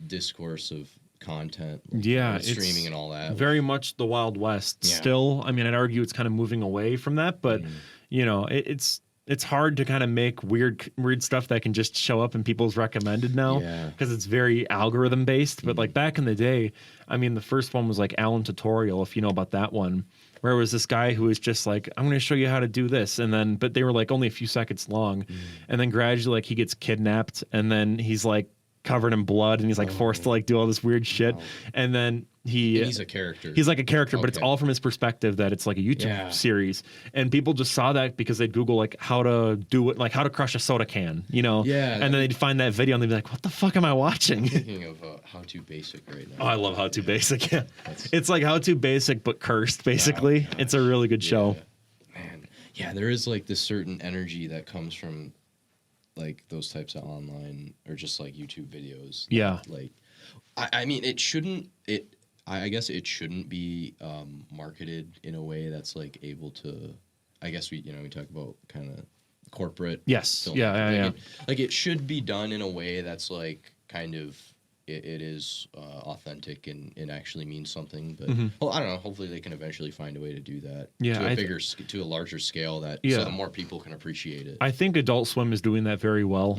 discourse of content. Like, streaming and all that. Very much the Wild West. Yeah. Still, I mean, I'd argue it's kind of moving away from that, but you know, it's hard to kind of make weird stuff that can just show up in people's recommended now, because it's very algorithm based. But like back in the day, I mean, the first one was like Alan Tutorial, if you know about that one, where it was this guy who was just like, I'm going to show you how to do this. And then, but they were like only a few seconds long. And then gradually like he gets kidnapped, and then he's like covered in blood, and he's like forced to like do all this weird shit. And then he's a character. He's like a character, but it's all from his perspective that it's like a YouTube series. And people just saw that because they'd Google like how to do it, like how to crush a soda can, you know? Yeah. And then they'd find that video and they'd be like, what the fuck am I watching? I'm thinking of How To Basic right now. Oh, I love How To Basic. Yeah. It's like How To Basic, but cursed, basically. Wow. It's a really good show. Man. Yeah, there is like this certain energy that comes from like those types of online or just like YouTube videos. Yeah. Like, I mean, I guess it shouldn't be marketed in a way that's like able to. I guess we talk about kind of corporate. Yes. Film. Yeah. Like it should be done in a way that's like kind of it is authentic and actually means something. But well, I don't know. Hopefully, they can eventually find a way to do that. Yeah, to a larger scale so that more people can appreciate it. I think Adult Swim is doing that very well.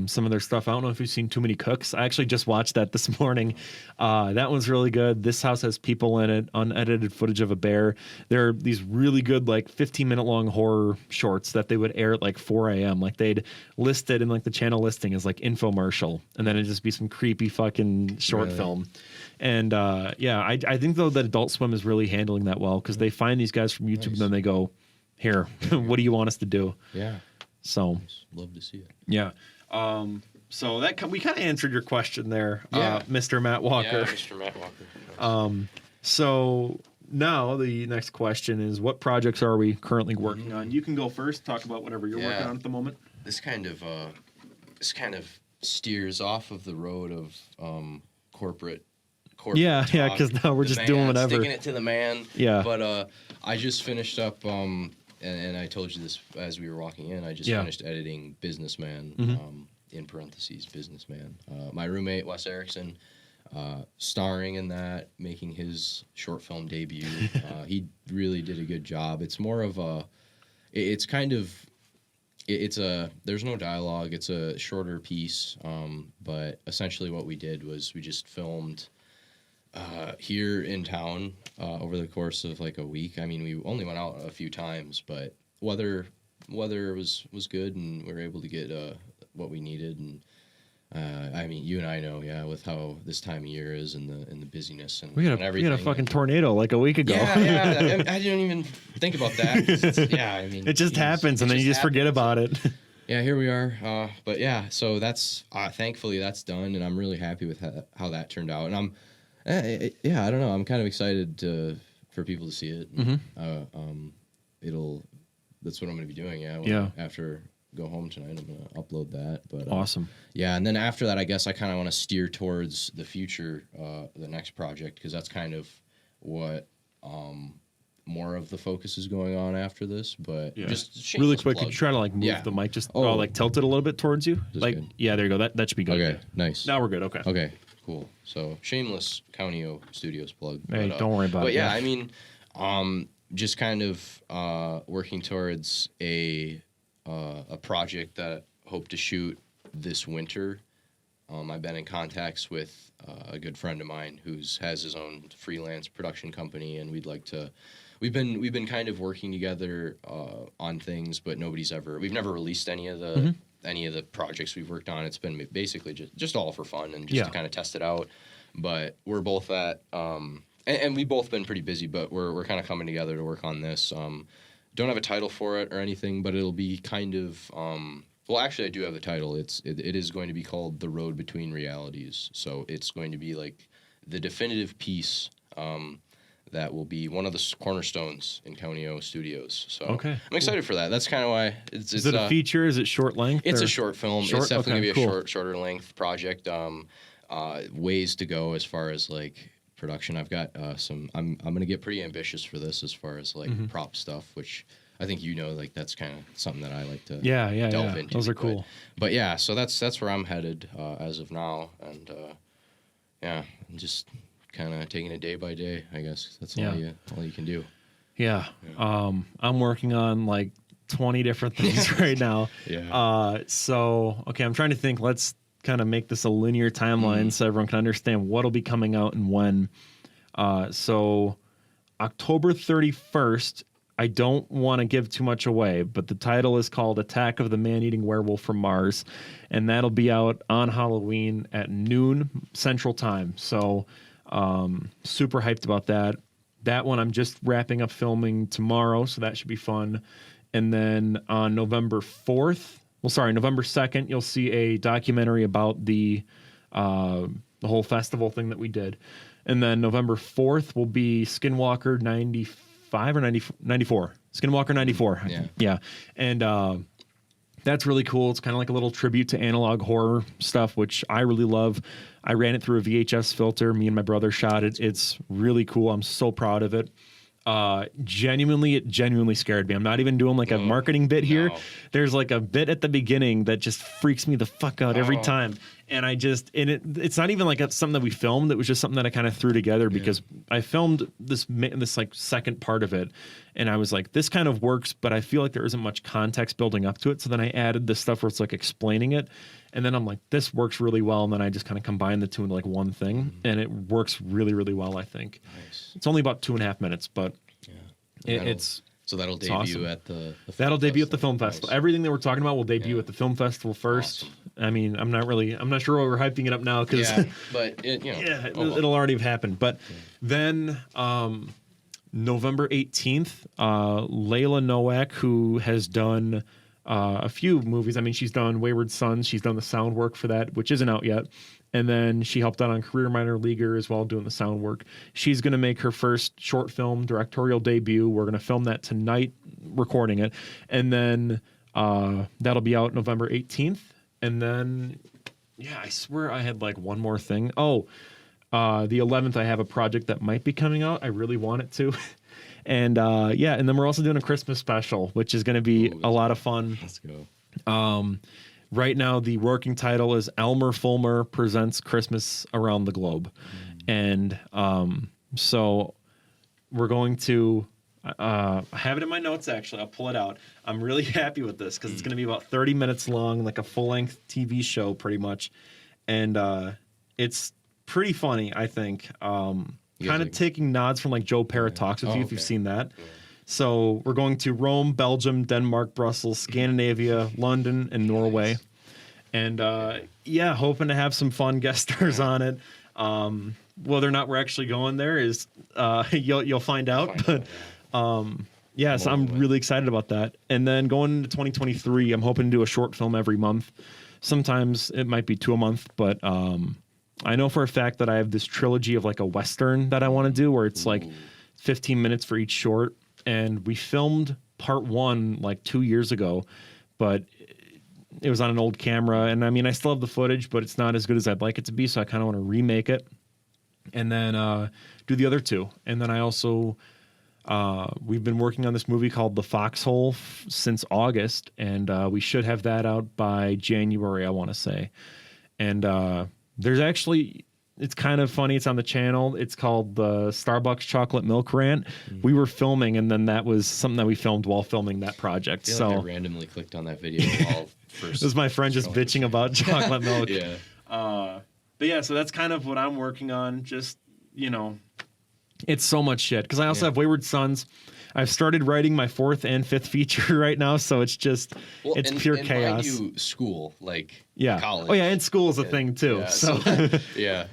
Some of their stuff. I don't know if you've seen Too Many Cooks. I actually just watched that this morning. That one's really good. This House Has People in It. Unedited footage of a bear. There are these really good like 15-minute long horror shorts that they would air at like 4 a.m. Like they'd list it in like the channel listing as like infomercial, and then it'd just be some creepy fucking short film. And I think though that Adult Swim is really handling that well, because they find these guys from YouTube and then they go, here, what do you want us to do? Yeah. So love to see it. Yeah. So that we kind of answered your question there, Mr. Matt Walker. Yeah, Mr. Matt Walker. So now the next question is, what projects are we currently working on? You can go first. Talk about whatever you're working on at the moment. This kind of steers off of the road of corporate yeah, because now we're just doing whatever, sticking it to the man. Yeah. But I just finished up, and I told you this as we were walking in. I just finished editing Businessman, in parentheses Businessman. My roommate Wes Erickson, starring in that, making his short film debut. He really did a good job. It's more of a, it's kind of. There's no dialogue. It's a shorter piece, but essentially what we did was we just filmed here in town over the course of like a week. I mean, we only went out a few times, but weather was good, and we were able to get what we needed. And I mean, you and I know, with how this time of year is and the busyness and everything. We had a fucking tornado like a week ago. Yeah. I didn't even think about that. I mean, it just happens, and then you just forget about it. Yeah, here we are. But yeah, so that's thankfully that's done, and I'm really happy with how that turned out. And I'm, I don't know, I'm kind of excited for people to see it. That's what I'm going to be doing. After go home tonight, I'm going to upload that. But awesome. Yeah, and then after that, I guess I kind of want to steer towards the future, the next project, because that's kind of what more of the focus is going on after this. But just really quick, could you try to like move the mic just like tilt it a little bit towards you? Like good? Yeah, there you go. That should be good. Okay, nice. Now we're good. Okay, cool. So shameless County Studios plug. Hey, don't worry about it. But yeah, I mean, just kind of working towards a project that I hope to shoot this winter. I've been in contacts with a good friend of mine has his own freelance production company, and we'd like to. We've been kind of working together on things, but we've never released any of the projects we've worked on. It's been basically just all for fun and just to kind of test it out. But we're both at and we've both been pretty busy, but we're kind of coming together to work on this. Don't have a title for it or anything, but it'll be kind of well, actually, I do have the title. It is going to be called The Road Between Realities. So it's going to be like the definitive piece that will be one of the cornerstones in County O Studios. So I'm excited for that. That's kind of why. Is it a feature? Is it short length? It's a short film. It's definitely going to be a shorter length project. Ways to go as far as like production. I've got some. I'm going to get pretty ambitious for this as far as like prop stuff, which I think like that's kind of something that I like to delve into. Those are cool. But yeah, so that's where I'm headed as of now, and I'm just kind of taking it day by day, I guess. That's all you can do. Yeah. I'm working on like 20 different things right now. So I'm trying to think. Let's kind of make this a linear timeline so everyone can understand what'll be coming out and when. So October 31st. I don't want to give too much away, but the title is called Attack of the Man-Eating Werewolf from Mars, and that'll be out on Halloween at noon Central Time. So super hyped about that. That one I'm just wrapping up filming tomorrow, so that should be fun. And then on November 2nd, you'll see a documentary about the whole festival thing that we did. And then November 4th will be Skinwalker 95 or 94. Skinwalker 94. Yeah. And that's really cool. It's kind of like a little tribute to analog horror stuff, which I really love. I ran it through a VHS filter. Me and my brother shot it. It's really cool. I'm so proud of it. It genuinely scared me. I'm not even doing like a marketing bit here. There's like a bit at the beginning that just freaks me the fuck out every time. And it's not even like something that we filmed. It was just something that I kind of threw together because I filmed this like second part of it. And I was like, this kind of works, but I feel like there isn't much context building up to it. So then I added this stuff where it's like explaining it. And then I'm like, this works really well. And then I just kind of combine the two into like one thing. And it works really, really well, I think. Nice. It's only about 2.5 minutes, but so that'll debut awesome. At the that'll debut festival. At the film festival. Nice. Everything that we're talking about will debut at the film festival first. Awesome. I mean, I'm not sure why we're hyping it up now because but it'll already have happened. But then November 18th, Layla Nowak, who has done a few movies. I mean, she's done Wayward Sons. She's done the sound work for that, which isn't out yet. And then she helped out on Career Minor Leaguer as well, doing the sound work. She's going to make her first short film directorial debut. We're going to film that tonight, recording it. And then that'll be out November 18th. And then, I swear I had like one more thing. The 11th, I have a project that might be coming out. I really want it to. And and then we're also doing a Christmas special, which is going to be a lot of fun. Let's go. Right now, the working title is Elmer Fulmer Presents Christmas Around the Globe. And so we're going to I have it in my notes, actually. I'll pull it out. I'm really happy with this because it's going to be about 30 minutes long, like a full-length TV show pretty much. And it's pretty funny, I think. Kind of taking nods from like Joe Parra Talks With You, if you've seen that. Yeah. So we're going to Rome, Belgium, Denmark, Brussels, Scandinavia, London, and Norway. And hoping to have some fun guest stars on it. Whether or not we're actually going there is you'll find out. So I'm really excited about that. And then going into 2023, I'm hoping to do a short film every month. Sometimes it might be 2 a month, but I know for a fact that I have this trilogy of like a Western that I want to do where it's like 15 minutes for each short. And we filmed part 1 like 2 years ago, but it was on an old camera. And I mean, I still have the footage, but it's not as good as I'd like it to be. So I kind of want to remake it and then do the other 2. And then I also, we've been working on this movie called The Foxhole since August. And we should have that out by January, I want to say. And there's actually... It's kind of funny. It's on the channel. It's called the Starbucks Chocolate Milk Rant. We were filming, and then that was something that we filmed while filming that project. I randomly clicked on that video while first. It was my friend just bitching about chocolate milk. But yeah, so that's kind of what I'm working on. Just, it's so much shit. Because I also have Wayward Sons. I've started writing my 4th and 5th feature right now, so it's just it's pure chaos. Mind you, school, college. Oh yeah, and school is a thing too. Yeah, so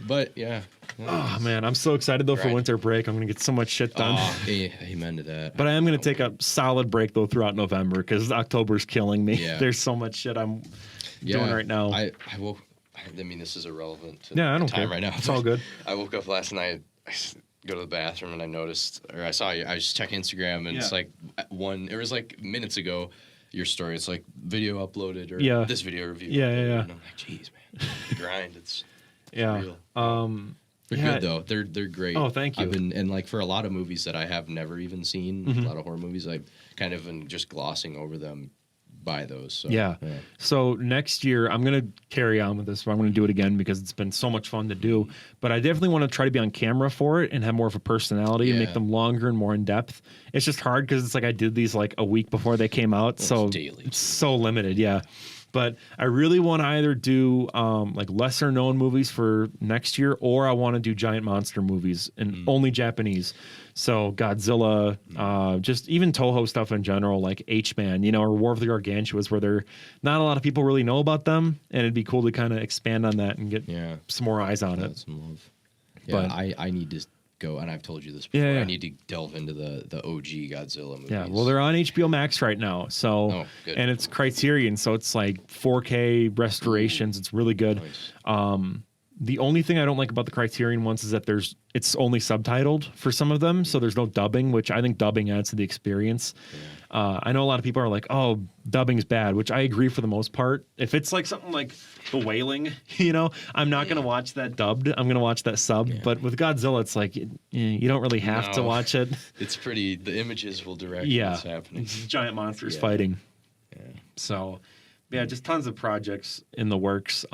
but yeah. Oh man, I'm so excited though for winter break. I'm gonna get so much shit done. Amen to that. But I am gonna take a solid break though throughout November because October's killing me. Yeah. There's so much shit I'm doing right now. I mean, this is irrelevant to I don't time care. right now. It's all good. I woke up last night. Go to the bathroom and I noticed, or I saw you. I was checking Instagram and it's like it was like minutes ago. Your story. It's like video uploaded or this video review. Yeah. And I'm like, geez, man, the grind. It's real. They're good though. They're great. Oh, thank you. And for a lot of movies that I have never even seen, a lot of horror movies, I kind of been just glossing over them by those. So, yeah. So next year I'm going to carry on with this. I'm going to do it again because it's been so much fun to do. But I definitely want to try to be on camera for it and have more of a personality and make them longer and more in depth. It's just hard because it's like I did these like a week before they came out. So it's so limited. Yeah. But I really want to either do like lesser known movies for next year, or I want to do giant monster movies and only Japanese. So Godzilla, just even Toho stuff in general, like H-Man, or War of the Gargantuas, where not a lot of people really know about them, and it'd be cool to kind of expand on that and get some more eyes on it. Some love. Yeah, but I need to go, and I've told you this before. I need to delve into the OG Godzilla movies. Yeah, well, they're on HBO Max right now, so and it's Criterion, so it's like 4K restorations. It's really good. Nice. The only thing I don't like about the Criterion ones is that it's only subtitled for some of them, so there's no dubbing, which I think dubbing adds to the experience. Yeah. I know a lot of people are like, "Oh, dubbing's bad," which I agree for the most part. If it's like something like The Wailing, I'm not going to watch that dubbed. I'm going to watch that subbed. Yeah. But with Godzilla, it's like you don't really have to watch it. It's pretty. The images will direct what's happening. It's giant monsters fighting. Yeah. So, just tons of projects in the works.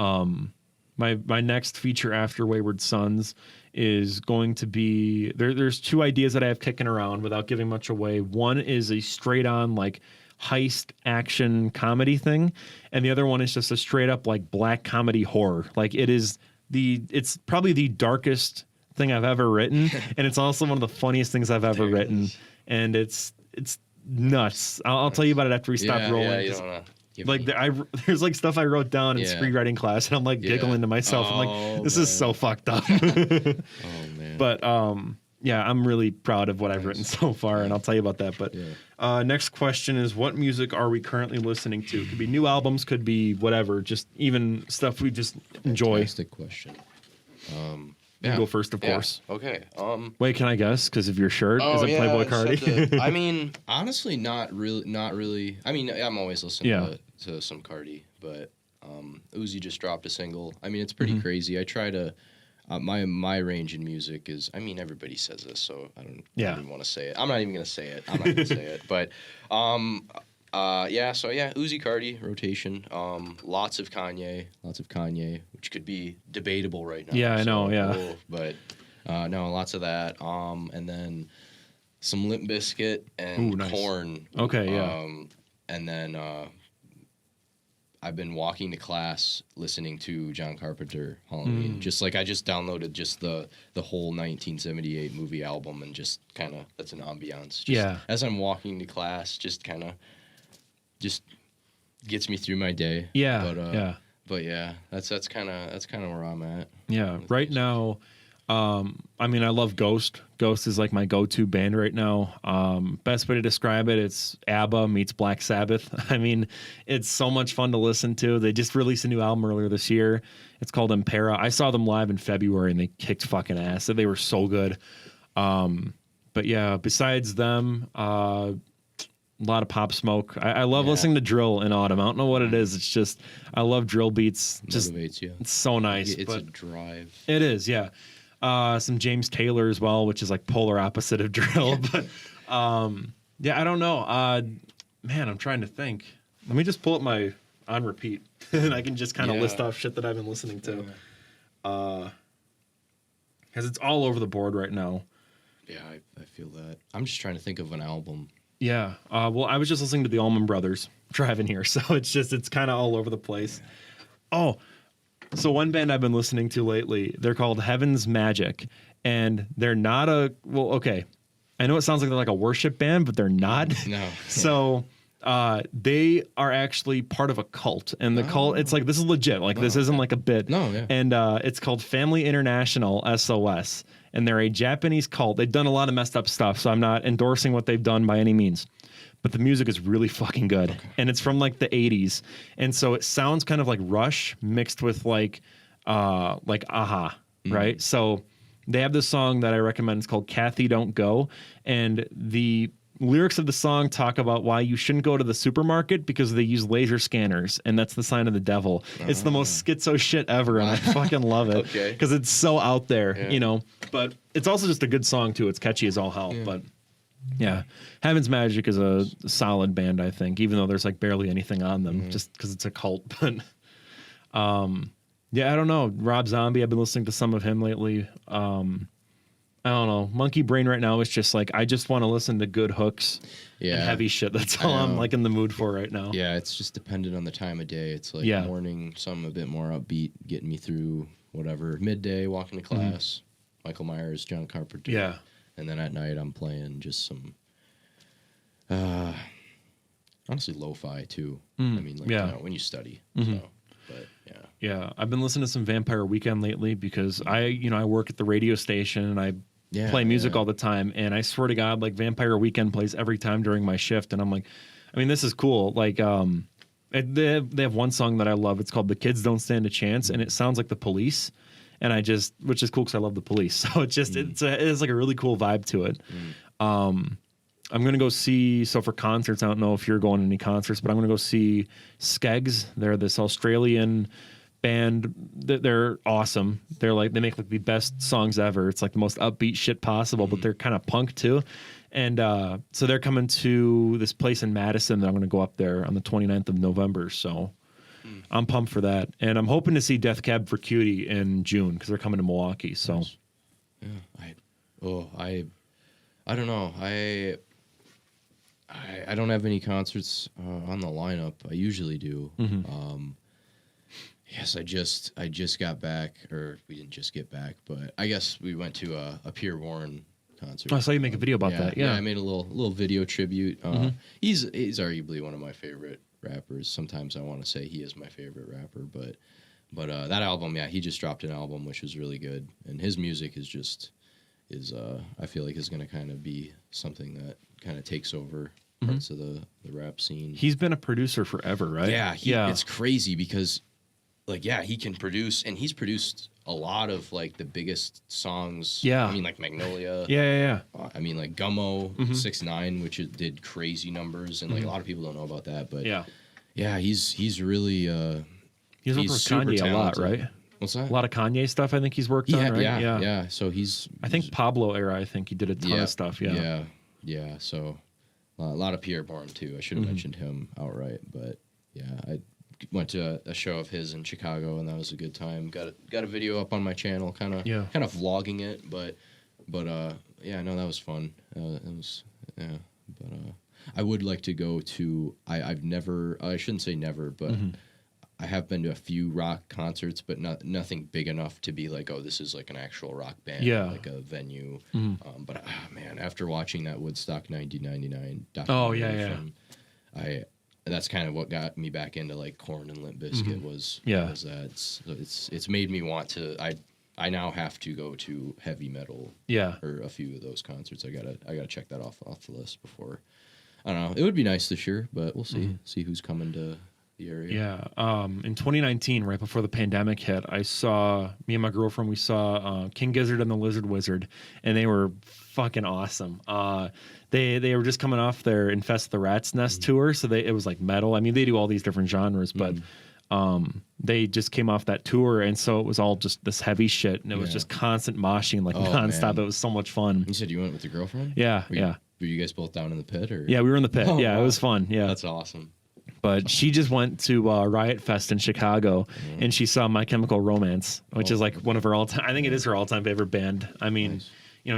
My next feature after Wayward Sons is going to be there's 2 ideas that I have kicking around without giving much away. One is a straight on like heist action comedy thing, and the other one is just a straight up like black comedy horror. Like it's probably the darkest thing I've ever written, and it's also one of the funniest things I've ever written, and it's nuts. I'll tell you about it after we stop rolling. Yeah, you don't know. Like there's like stuff I wrote down in screenwriting class, and I'm like giggling to myself. I'm like, this is so fucked up. Oh man. But I'm really proud of what I've written so far, and I'll tell you about that. But next question is, what music are we currently listening to? Could be new albums, could be whatever, just even stuff we just enjoy. Fantastic question. You go first, of course. Okay. Wait, can I guess? Because of your shirt, is it Playboy Cardi? I mean, honestly, not really. I mean, I'm always listening to some Cardi, but Uzi just dropped a single. I mean, it's pretty crazy. I try to. My range in music is. I mean, everybody says this, so I don't even want to say it. I'm not even gonna say it. I'm not gonna say it. But Uzi, Cardi rotation. Lots of Kanye, which could be debatable right now. Yeah, I know. Yeah, but no, lots of that. And then some Limp Bizkit and Korn. Okay, yeah. And then I've been walking to class listening to John Carpenter Halloween. Just like I just downloaded just the whole 1978 movie album and just kind of that's an ambiance. Just as I'm walking to class, just kind of just gets me through my day. Yeah. But that's kind of where I'm at. Yeah. Right now, I mean, I love Ghost. Ghost is like my go-to band right now. Best way to describe it, it's ABBA meets Black Sabbath. I mean, it's so much fun to listen to. They just released a new album earlier this year. It's called Impera. I saw them live in February and they kicked fucking ass. They were so good. But yeah, besides them, a lot of Pop Smoke. I love listening to drill in autumn. I don't know what it is. It's just, I love drill beats. Just motivates you. It's so nice. It's a drive. It is, yeah. Some James Taylor as well, which is like polar opposite of drill. But I don't know. Man, I'm trying to think. Let me just pull up my on repeat, and I can just kind of list off shit that I've been listening to. Because it's all over the board right now. Yeah, I feel that. I'm just trying to think of an album. Yeah. Well, I was just listening to the Allman Brothers driving here, so it's kind of all over the place. Oh, So one band I've been listening to lately, they're called Heaven's Magic, and they're not okay. I know it sounds like they're like a worship band, but they're not. No. So they are actually part of a cult, and the cult, it's like, this is legit. Like, this isn't like a bit. No, yeah. And it's called Family International SOS, and they're a Japanese cult. They've done a lot of messed up stuff, so I'm not endorsing what they've done by any means. But the music is really fucking good. Okay. And it's from like the 80s. And so it sounds kind of like Rush mixed with like Aha, right? So they have this song that I recommend. It's called Kathy Don't Go. And the lyrics of the song talk about why you shouldn't go to the supermarket because they use laser scanners, and that's the sign of the devil. It's the most schizo shit ever, and I fucking love it because it's so out there, you know. But it's also just a good song too. It's catchy as all hell. But yeah, Heaven's Magic is a solid band, I think, even though there's like barely anything on them, just because it's a cult. But yeah, I don't know. Rob Zombie, I've been listening to some of him lately. I don't know. Monkey Brain right now is just like, I just want to listen to good hooks and heavy shit. That's all I'm like in the mood for right now. Yeah, it's just dependent on the time of day. It's like morning, some a bit more upbeat, getting me through whatever. Midday, walking to class, Michael Myers, John Carpenter. Yeah. And then at night, I'm playing just some, honestly, lo-fi too. I mean, like, you know, when you study. So, but yeah. Yeah, I've been listening to some Vampire Weekend lately because I work at the radio station and I play music all the time. And I swear to God, like Vampire Weekend plays every time during my shift. And I'm like, I mean, this is cool. Like, they have one song that I love. It's called The Kids Don't Stand a Chance. And it sounds like the Police. And which is cool because I love the Police. So it's just, it's like a really cool vibe to it. I'm going to go see, so for concerts, I don't know if you're going to any concerts, but I'm going to go see Skeggs. They're this Australian band. They're awesome. They're like, they make like the best songs ever. It's like the most upbeat shit possible, but they're kind of punk too. And so they're coming to this place in Madison that I'm going to go up there on the 29th of November. So I'm pumped for that. And I'm hoping to see Death Cab for Cutie in June because they're coming to Milwaukee. So yeah, I don't know. I don't have any concerts on the lineup. I usually do. Yes, I just got back, or we didn't just get back, but I guess we went to a Pierre Warren concert. I saw you make a video about that. Yeah, I made a little video tribute. He's arguably one of my favorite rappers. Sometimes I want to say he is my favorite rapper, but that album, he just dropped an album which was really good, and his music is I feel like is going to kind of be something that kind of takes over parts of the rap scene. He's been a producer forever, right? Yeah, it's crazy because like he can produce, and he's produced a lot of like the biggest songs. I mean, like Magnolia. I mean, like Gummo 6ix9ine, which did crazy numbers, and like a lot of people don't know about that, but he's really he's worked with Kanye a lot, right? What's that? A lot of Kanye stuff I think he's worked on, right? Yeah. So I think Pablo era, I think he did a ton of stuff. Yeah. So a lot of Pierre Bourne too. I should have mentioned him outright, but I went to a show of his in Chicago, and that was a good time. Got a video up on my channel, kind of vlogging it, but that was fun. But I would like to go to. I've never. I shouldn't say never, but I have been to a few rock concerts, but nothing big enough to be like, oh, this is like an actual rock band, like a venue. But man, after watching that Woodstock 1999 documentary, that's kind of what got me back into like Korn and Limp Bizkit was that. So it's made me want to. I now have to go to heavy metal. Or a few of those concerts. I gotta check that off the list before. I don't know. It would be nice this year, but we'll see. See who's coming to the area. In 2019, right before the pandemic hit, me and my girlfriend, we saw King Gizzard and the Lizard Wizard, and they were fucking awesome. They were just coming off their Infest the Rat's Nest tour, so it was like metal. I mean, they do all these different genres, but they just came off that tour, and so it was all just this heavy shit, and it was just constant moshing, like nonstop. Man. It was so much fun. You said you went with your girlfriend? Were you guys both down in the pit? Or? Yeah, we were in the pit. Wow. It was fun. Yeah, that's awesome. But she just went to Riot Fest in Chicago, and she saw My Chemical Romance, which is like one of her all-time. I think it is her all-time favorite band. I mean,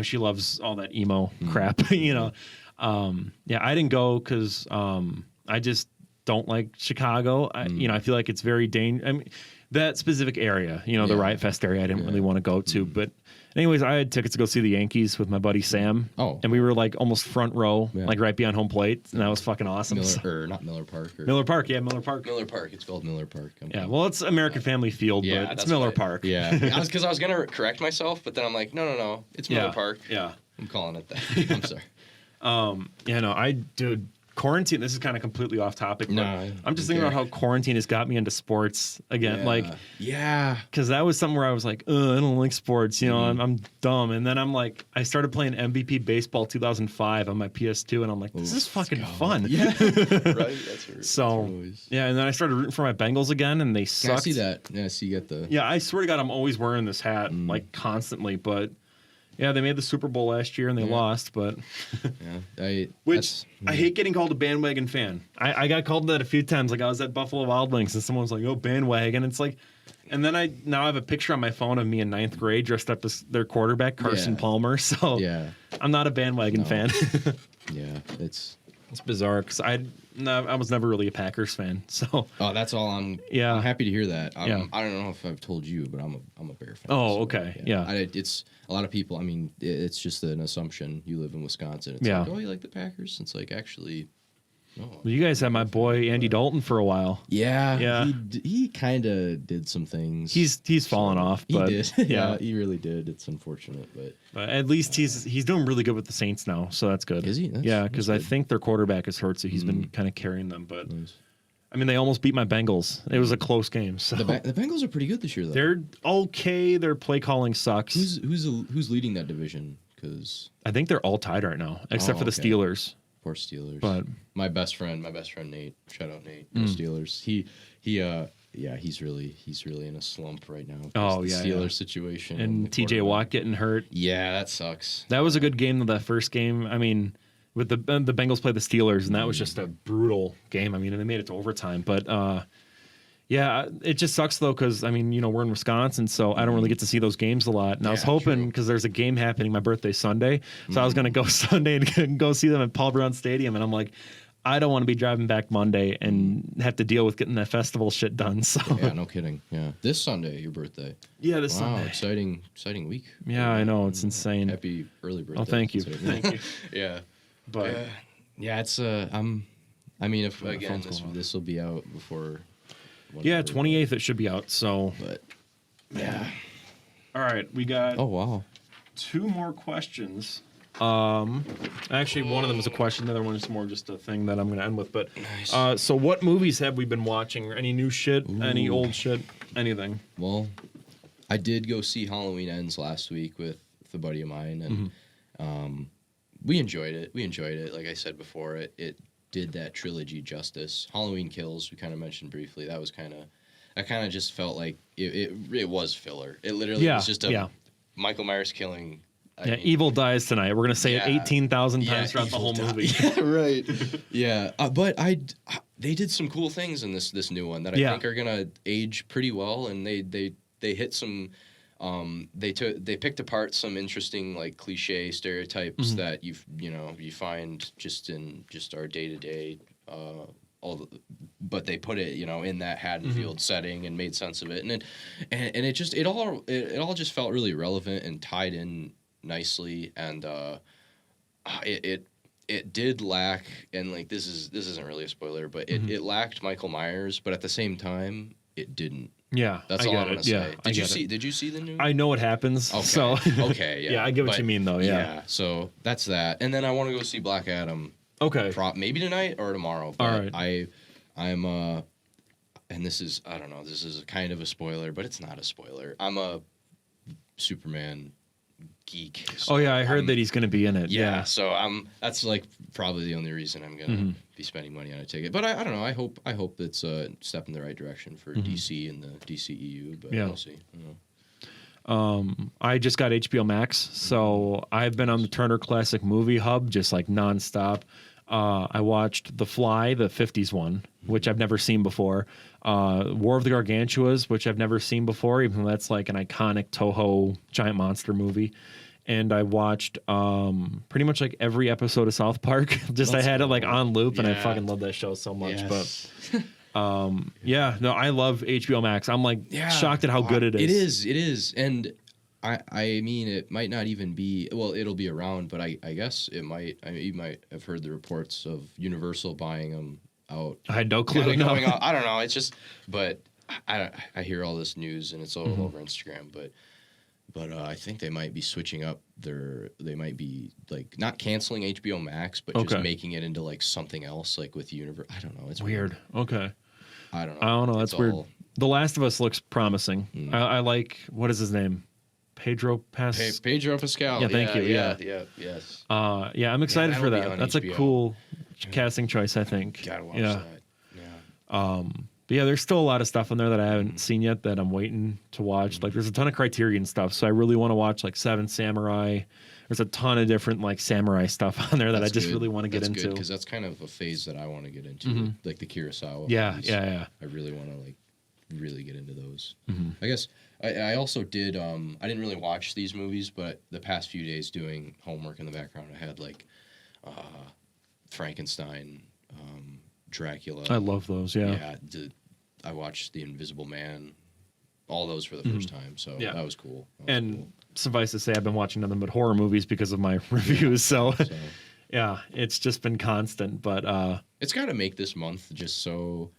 she loves all that emo crap. I didn't go because I just don't like Chicago. I feel like it's very dangerous. I mean, that specific area, the Yeah. Riot Fest area, I didn't Yeah. really want to go to. But anyways, I had tickets to go see the Yankees with my buddy Sam. Oh. And we were like almost front row, Yeah. like right behind home plate. And that was fucking awesome. Not Miller Park. Miller Park. Yeah, Miller Park. Miller Park. It's called Miller Park. Yeah, well, it's American Family Field, but it's that's Miller right. Park. Yeah. Because I was going to correct myself, but then I'm like, no. It's Miller Park. Yeah. I'm calling it that. I'm sorry. Dude, quarantine, this is kind of completely off topic, but No, I'm just thinking about how quarantine has got me into sports again. Yeah. Because that was something where I was like, I don't like sports, I'm dumb. And then I'm like, I started playing MVP Baseball 2005 on my PS2, and I'm like, this is fucking fun. Yeah. Right? That's right. So, and then I started rooting for my Bengals again, and they sucked. Yeah, I see that. Yeah, so you get the... Yeah, I swear to God, I'm always wearing this hat, like, constantly, but... Yeah, they made the Super Bowl last year and they lost, but I hate getting called a bandwagon fan. I got called that a few times. Like I was at Buffalo Wild Wings and someone was like, "Oh, bandwagon." It's like, and then I have a picture on my phone of me in 9th grade dressed up as their quarterback, Carson Palmer. So I'm not a bandwagon fan. Yeah, it's bizarre because I was never really a Packers fan. So that's all. I'm happy to hear that. I don't know if I've told you, but I'm a Bear fan. Oh, okay, yeah. It's a lot of people. I mean, it's just an assumption. You live in Wisconsin. It's like, oh, you like the Packers? It's like actually. No. Well, you guys had my boy Andy Dalton for a while. Yeah. He kind of did some things. He's fallen off. But, he did. Yeah, he really did. It's unfortunate, but at least he's doing really good with the Saints now, so that's good. Is he? Because I think their quarterback is hurt, so he's been kind of carrying them. But I mean, they almost beat my Bengals. It was a close game. So the Bengals are pretty good this year, though. They're okay. Their play calling sucks. Who's leading that division? Because I think they're all tied right now, except for the Steelers. Poor Steelers. But my best friend Nate. Shout out Nate. The Steelers. He's really in a slump right now. Steelers situation and TJ Watt getting hurt. Yeah, that sucks. That was a good game. That first game. I mean, with the Bengals played the Steelers, and that was just a brutal game. I mean, and they made it to overtime. But it just sucks though, because I mean, we're in Wisconsin, so I don't really get to see those games a lot. And I was hoping, because there's a game happening my birthday Sunday, so I was going to go Sunday and go see them at Paul Brown Stadium, and I'm like, I don't want to be driving back Monday and have to deal with getting that festival shit done. So yeah, no kidding. Yeah, this Sunday, your birthday. Yeah, this Sunday. Exciting week. Yeah, I know, it's insane. Happy early birthday. Oh, thank you. Thank you. Yeah, but it's I mean, if again this will be out before. Yeah, 28th it should be out. So, but all right, we got. Oh wow. 2 more questions. Actually, one of them is a question. The other one is more just a thing that I'm going to end with. But nice. So what movies have we been watching? Any new shit? Ooh. Any old shit? Anything? Well, I did go see Halloween Ends last week with a buddy of mine, and we enjoyed it. Like I said before, it did that trilogy justice. Halloween Kills, we kind of mentioned briefly. That was I kind of just felt like it was filler. It literally was just a Michael Myers killing. I mean, Evil dies tonight. We're gonna say it 18,000 times throughout the whole movie. Yeah, right. Yeah, but they did some cool things in this new one that I think are gonna age pretty well, and they hit some. They picked apart some interesting like cliche stereotypes that you find just in our day to day. But they put it in that Haddonfield setting and made sense of it, and it all just felt really relevant and tied in nicely, and it did lack, and like this isn't really a spoiler, but it lacked Michael Myers, but at the same time it didn't. Yeah, that's all I'm gonna say. Did you see the new? I know what happens. Okay. So okay, yeah. Yeah, I get what you mean though. Yeah. So that's that, and then I want to go see Black Adam. Okay. Maybe tonight or tomorrow. But all right. I'm and this is, I don't know, this is kind of a spoiler, but it's not a spoiler. I'm a Superman geek. So I heard that he's going to be in it. Yeah. So that's like probably the only reason I'm going to be spending money on a ticket. But I don't know. I hope it's a step in the right direction for DC and the DCEU, but we'll see. I just got HBO Max, so I've been on the Turner Classic Movie Hub just like nonstop. I watched The Fly, the 50s one, which I've never seen before. War of the Gargantuas, which I've never seen before, even though that's like an iconic Toho giant monster movie. And I watched pretty much like every episode of South Park. I had it like on loop, and I fucking love that show so much. Yes. Yeah, no, I love HBO Max. I'm like shocked at how good it is. It is, and I mean, it might not even be. Well, it'll be around, but I guess it might. I mean, you might have heard the reports of Universal buying them out. I had no clue. Going out. I don't know. It's just, but I hear all this news and it's all over Instagram. But I think they might be switching up they might be like not canceling HBO Max, but just making it into like something else, like with Universe. I don't know. It's weird. Okay. I don't know. That's weird. The Last of Us looks promising. I like, what is his name? Pedro Pascal. Pedro Pascal. Yeah, thank you. Yeah, yes. Yeah, I'm excited for that. That's HBO. A cool casting choice, I think. Gotta watch that. Yeah. But yeah, there's still a lot of stuff on there that I haven't seen yet that I'm waiting to watch. Like, there's a ton of Criterion stuff, so I really want to watch like Seven Samurai. There's a ton of different like samurai stuff on there that I just really want to get into. Because that's kind of a phase that I want to get into, like the Kurosawa. Yeah. I really want to like really get into those. I guess I also did. I didn't really watch these movies, but the past few days doing homework in the background, I had like Frankenstein, Dracula. I love those. Yeah. I watched The Invisible Man, all those for the first time. So that was cool. Suffice to say, I've been watching nothing but horror movies because of my reviews. So yeah, it's just been constant. But it's got to make this month just so.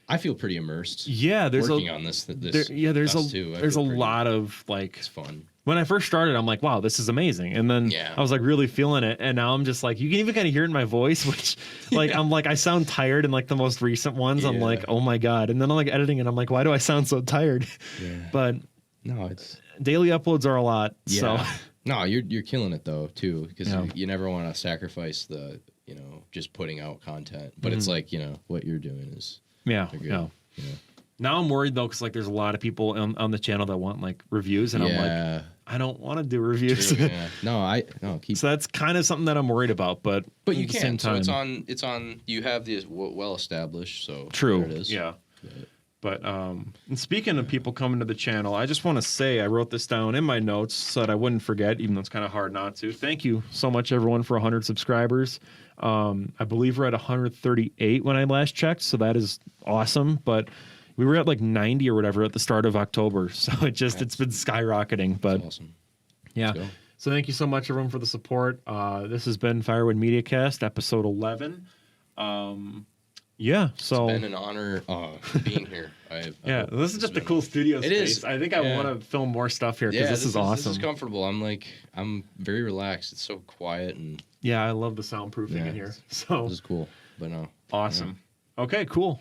I feel pretty immersed. Yeah, there's working on this. There's a lot of like. It's fun. When I first started, I'm like, wow, this is amazing. And then I was like really feeling it. And now I'm just like, you can even kind of hear it in my voice, which like, I'm like, I sound tired in like the most recent ones. I'm like, oh my God. And then I'm like editing and I'm like, why do I sound so tired? Yeah. But no, it's daily uploads are a lot. Yeah. So no, you're killing it though too. Because you never want to sacrifice the, just putting out content, but it's like, what you're doing is good. Now I'm worried though, because like there's a lot of people on the channel that want like reviews, and I'm like, I don't want to do reviews. True, So that's kind of something that I'm worried about, but you at the can. same time, So it's on. You have this well established. So true. There it is. Yeah. But and speaking of people coming to the channel, I just want to say I wrote this down in my notes so that I wouldn't forget, even though it's kind of hard not to. Thank you so much, everyone, for 100 subscribers. I believe we're at 138 when I last checked, so that is awesome. But we were at like 90 or whatever at the start of October, so it's been skyrocketing. But awesome. Yeah. So thank you so much, everyone, for the support. This has been Firewood Mediacast, episode 11. It's been an honor being here. This is just a cool studio space. It is. I think I want to film more stuff here because this is awesome. This is comfortable. I'm very relaxed. It's so quiet and I love the soundproofing in here. So this is cool. But no, awesome. Okay, cool.